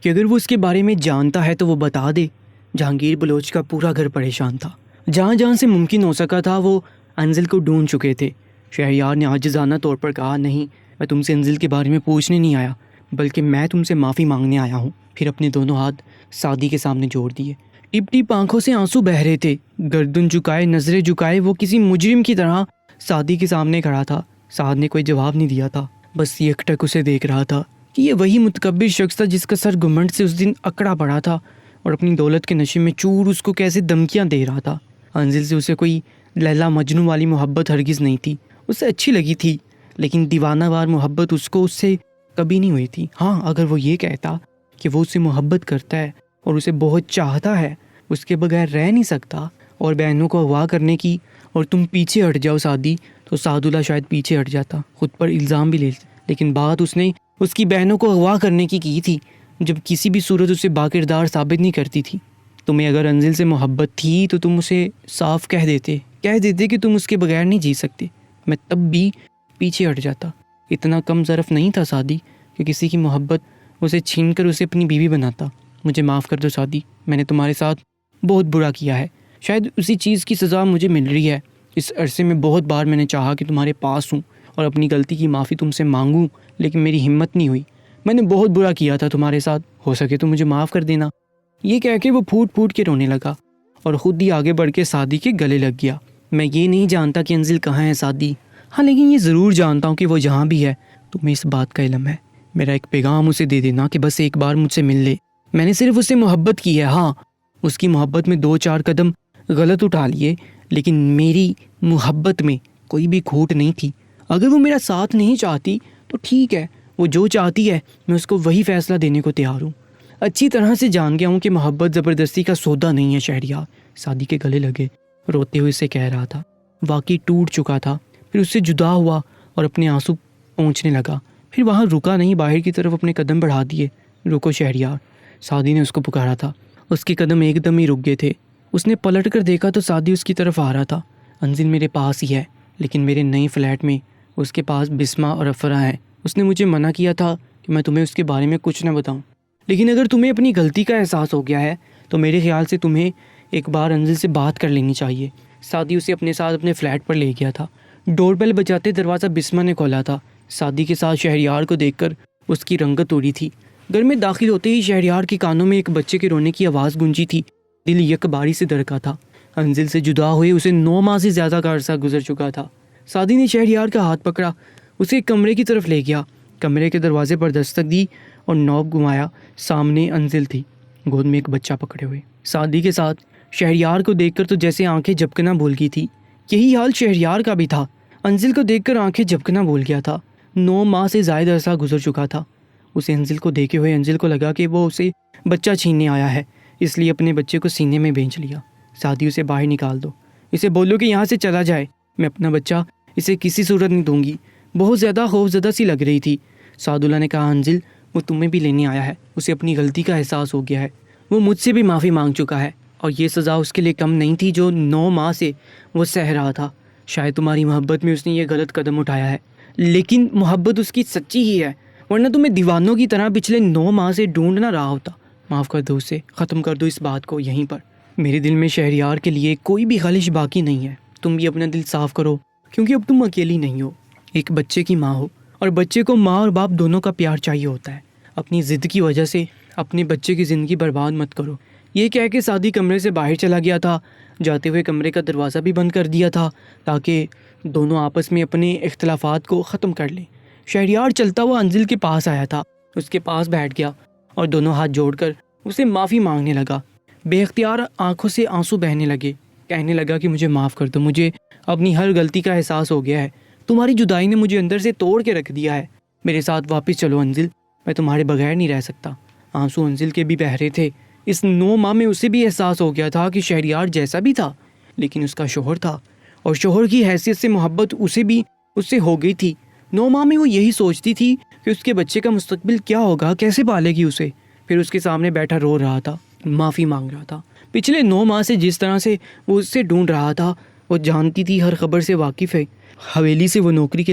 کہ اگر وہ اس کے بارے میں جانتا ہے تو وہ بتا دے۔ جہانگیر بلوچ کا پورا گھر پریشان تھا، جہاں جہاں سے ممکن ہو سکا تھا وہ انزل کو ڈھونڈ چکے تھے۔ شہریار نے عاجزانہ طور پر کہا، نہیں، میں تم سے انزل کے بارے میں پوچھنے نہیں آیا، بلکہ میں تم سے معافی مانگنے آیا ہوں۔ پھر اپنے دونوں ہاتھ سعدی کے سامنے جوڑ دیے۔ ٹپ ٹپ آنکھوں سے آنسو بہہ رہے تھے، گردن جھکائے، نظریں جھکائے وہ کسی مجرم کی طرح سعدی کے سامنے کھڑا تھا۔ سعد نے کوئی جواب نہیں دیا تھا، بس یکٹک اسے دیکھ رہا تھا کہ یہ وہی متکبر شخص تھا جس کا سر گھمنڈ سے اس دن اکڑا پڑا تھا اور اپنی دولت کے نشے میں چور اس کو کیسے دھمکیاں دے رہا تھا۔ انزل سے اسے کوئی لیلا مجنوں والی محبت ہرگز نہیں تھی، اسے اچھی لگی تھی، لیکن دیوانہ وار محبت اس کو اس سے کبھی نہیں ہوئی تھی۔ ہاں، اگر وہ یہ کہتا کہ وہ اسے محبت کرتا ہے اور اسے بہت چاہتا ہے، اس کے بغیر رہ نہیں سکتا، اور بہنوں کو اغوا کرنے کی اور تم پیچھے ہٹ جاؤ سعدی، تو سعد اللہ شاید پیچھے ہٹ جاتا، خود پر الزام بھی لے لیتا۔ لیکن بات اس نے اس کی بہنوں کو اغوا کرنے کی تھی، جب کسی بھی صورت اسے باکردار ثابت نہیں کرتی تھی۔ تمہیں اگر انزل سے محبت تھی تو تم اسے صاف کہہ دیتے کہ تم اس کے بغیر نہیں جی سکتے، میں تب بھی پیچھے ہٹ جاتا۔ اتنا کم ظرف نہیں تھا سعدی کہ کسی کی محبت اسے چھین کر اسے اپنی بیوی بناتا۔ مجھے معاف کر دو سعدی، میں نے تمہارے ساتھ بہت برا کیا ہے، شاید اسی چیز کی سزا مجھے مل رہی ہے۔ اس عرصے میں بہت بار میں نے چاہا کہ تمہارے پاس ہوں اور اپنی غلطی کی معافی تم سے مانگوں، لیکن میری ہمت نہیں ہوئی۔ میں نے بہت برا کیا تھا تمہارے ساتھ، ہو سکے تو مجھے معاف کر دینا۔ یہ کہہ کے وہ پھوٹ پھوٹ کے رونے لگا اور خود ہی آگے بڑھ کے سعدی کے گلے لگ گیا۔ میں یہ نہیں جانتا کہ انزل کہاں ہے سعدی، ہاں لیکن یہ ضرور جانتا ہوں کہ وہ جہاں بھی ہے تمہیں اس بات کا علم ہے۔ میرا ایک پیغام اسے دے دینا کہ بس ایک بار مجھ سے مل لے۔ میں نے صرف اس سے محبت کی ہے، ہاں اس کی محبت میں 2-4 قدم غلط اٹھا لیے، لیکن میری محبت میں کوئی بھی کھوٹ نہیں تھی۔ اگر وہ میرا ساتھ نہیں چاہتی تو ٹھیک ہے، وہ جو چاہتی ہے میں اس کو وہی فیصلہ دینے کو تیار ہوں۔ اچھی طرح سے جان گیا ہوں کہ محبت زبردستی کا سودا نہیں ہے شہریار۔ سعدی کے گلے لگے، روتے ہوئے سے کہہ رہا تھا۔ واقعی ٹوٹ چکا تھا، پھر اس سے جدا ہوا اور اپنے آنسو پہنچنے لگا، پھر وہاں رکا نہیں، باہر کی طرف اپنے قدم بڑھا دیے۔ رکو شہریار، سعدی نے اس کو پکارا تھا۔ اس کے قدم ایک دم ہی رک گئے تھے۔ اس نے پلٹ کر دیکھا تو سعدی اس کی طرف آ رہا تھا۔ انزل میرے پاس ہی ہے، لیکن میرے نئے فلیٹ میں اس کے پاس بسمہ اور افرا ہیں۔ اس نے مجھے منع کیا تھا کہ میں تمہیں اس کے بارے میں کچھ نہ بتاؤں، لیکن اگر تمہیں اپنی غلطی کا احساس ہو گیا ہے تو میرے خیال سے تمہیں ایک بار انزل سے بات کر لینی چاہیے۔ سعدی اسے اپنے ساتھ اپنے فلیٹ پر لے گیا تھا۔ ڈور بیل بجاتے دروازہ بسمہ نے کھولا تھا۔ سعدی کے ساتھ شہریار کو دیکھ کر اس کی رنگت اڑی تھی۔ گھر میں داخل ہوتے ہی شہریار کے کانوں میں ایک بچے کے رونے کی آواز گونجی تھی۔ دل یک باری سے دھڑکا تھا۔ انزل سے جدا ہوئے اسے 9 ماہ سے زیادہ کا عرصہ گزر چکا تھا۔ سعدی نے شہریار کا ہاتھ پکڑا، اسے ایک کمرے کی طرف لے گیا، کمرے کے دروازے پر دستک دی اور نوب گھمایا۔ سامنے انزل تھی، گود میں ایک بچہ پکڑے ہوئے۔ سعدی کے ساتھ شہریار کو دیکھ کر تو جیسے آنکھیں جھپکنا بھول گئی تھی۔ یہی حال شہریار کا بھی تھا۔ انزل کو دیکھ کر آنکھیں جھپکنا بھول گیا تھا۔ 9 ماہ سے زائد عرصہ گزر چکا تھا۔ اسے انزل کو دیکھے ہوئے انزل کو لگا کہ وہ اسے بچہ چھیننے آیا ہے، اس لیے اپنے بچے کو سینے میں بھینچ لیا۔ سعدی اسے باہر نکال دو، اسے بولو کہ یہاں سے چلا جائے، میں اپنا بچہ اسے کسی صورت نہیں دوں گی۔ بہت زیادہ خوفزدہ سی لگ رہی تھی۔ سعد اللہ نے کہا، انزل وہ تمہیں بھی لینے آیا ہے، اسے اپنی غلطی کا احساس ہو گیا ہے، وہ مجھ سے بھی معافی مانگ چکا ہے، اور یہ سزا اس کے لیے کم نہیں تھی جو 9 ماہ سے وہ سہ رہا تھا۔ شاید تمہاری محبت میں اس نے یہ غلط قدم اٹھایا ہے، لیکن محبت اس کی سچی ہی ہے، ورنہ تمہیں دیوانوں کی طرح پچھلے 9 ماہ سے ڈھونڈ نہ رہا ہوتا۔ معاف کر دو اسے، ختم کر دو اس بات کو یہیں پر۔ میرے دل میں شہریار کے لیے کوئی بھی خلش باقی نہیں ہے۔ تم بھی اپنا دل صاف کرو، کیونکہ اب تم اکیلی نہیں ہو، ایک بچے کی ماں ہو، اور بچے کو ماں اور باپ دونوں کا پیار چاہیے ہوتا ہے۔ اپنی ضد کی وجہ سے اپنے بچے کی زندگی برباد مت کرو۔ یہ کہہ کے سعدی کمرے سے باہر چلا گیا تھا، جاتے ہوئے کمرے کا دروازہ بھی بند کر دیا تھا تاکہ دونوں آپس میں اپنے اختلافات کو ختم کر لیں۔ شہریار چلتا ہوا انزل کے پاس آیا تھا، اس کے پاس بیٹھ گیا اور دونوں ہاتھ جوڑ کر اسے معافی مانگنے لگا۔ بے اختیار آنکھوں سے آنسو بہنے لگے، کہنے لگا کہ مجھے معاف کر دو، مجھے اپنی ہر غلطی کا احساس ہو گیا ہے، تمہاری جدائی نے مجھے اندر سے توڑ کے رکھ دیا ہے، میرے ساتھ واپس چلو انزل، میں تمہارے بغیر نہیں رہ سکتا۔ آنسو انزل کے بھی بہ رہے تھے۔ اس 9 ماہ میں اسے بھی احساس ہو گیا تھا کہ شہریار جیسا بھی تھا لیکن اس کا شوہر تھا، اور شوہر کی حیثیت سے محبت اسے بھی اس سے ہو گئی تھی۔ 9 ماہ میں وہ یہی سوچتی تھی کہ اس کے بچے کا مستقبل کیا ہوگا، کیسے پالے گی اسے۔ پھر اس کے سامنے بیٹھا رو رہا تھا، معافی مانگ رہا تھا۔ پچھلے 9 ماہ سے جس طرح سے وہ اس سے ڈھونڈ رہا تھا، وہ جانتی تھی، ہر خبر سے واقف ہے۔ حویلی سے وہ نوکرانی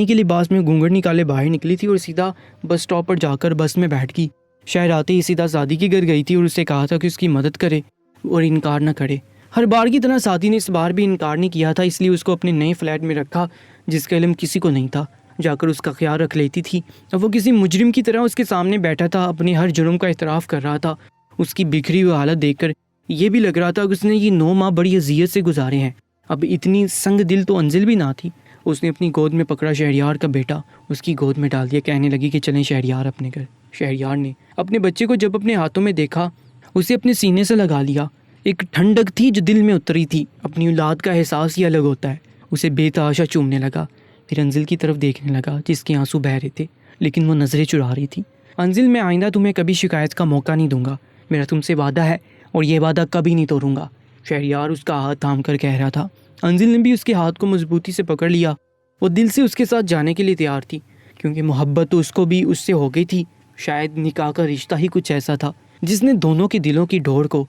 کے لباس میں گھونگھٹ نکالے باہر نکلی تھی اور سیدھا بس اسٹاپ پر جا کر بس میں بیٹھ گئی۔ شہر آتے ہی سیدھا سعدی کے گھر گئی تھی اور اس سے کہا تھا کہ اس کی مدد کرے اور انکار نہ کرے۔ ہر بار کی طرح سعدی نے اس بار بھی انکار نہیں کیا تھا، اس لیے اس کو اپنے نئے فلیٹ میں رکھا جس کا علم کسی کو نہیں تھا۔ جا کر اس کا خیال رکھ لیتی تھی، اور وہ کسی مجرم کی طرح اس کے سامنے بیٹھا تھا، اپنے ہر جرم کا اعتراف کر رہا تھا۔ اس کی بکھری ہوئی حالت دیکھ کر یہ بھی لگ رہا تھا کہ اس نے یہ 9 ماہ بڑی اذیت سے گزارے ہیں۔ اب اتنی سنگ دل تو انزل بھی نہ تھی۔ اس نے اپنی گود میں پکڑا شہریار کا بیٹا، اس کی گود میں ڈال دیا، کہنے لگی کہ چلیں شہریار اپنے گھر۔ شہریار نے اپنے بچے کو جب اپنے ہاتھوں میں دیکھا، اسے اپنے سینے سے لگا لیا۔ ایک ٹھنڈک تھی جو دل میں اتری تھی، اپنی اولاد کا احساس ہی الگ ہوتا ہے۔ اسے بے تحاشا چومنے لگا، پھر انزل کی طرف دیکھنے لگا جس کے آنسو بہہ رہے تھے لیکن وہ نظریں چرا رہی تھی۔ انزل، میں آئندہ تمہیں کبھی شکایت کا موقع نہیں دوں گا، میرا تم سے وعدہ ہے اور یہ وعدہ کبھی نہیں توڑوں گا، شہریار اس کا ہاتھ تھام کر کہہ رہا تھا۔ انزل نے بھی اس کے ہاتھ کو مضبوطی سے پکڑ لیا۔ وہ دل سے اس کے ساتھ جانے کے لیے تیار تھی، کیونکہ محبت تو اس کو بھی اس سے ہو گئی تھی۔ شاید نکاح کا رشتہ ہی کچھ ایسا تھا جس نے دونوں کے دلوں کی ڈور کو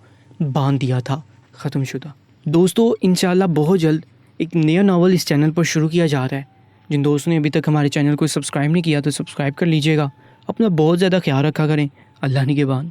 باندھ دیا تھا، ختم شدہ۔ دوستو، انشاءاللہ بہت جلد ایک نیا ناول اس چینل پر شروع کیا جا رہا ہے۔ جن دوستوں نے ابھی تک ہمارے چینل کو سبسکرائب نہیں کیا تو سبسکرائب کر لیجیے گا۔ اپنا بہت زیادہ خیال رکھا کریں۔ اللہ نگہبان۔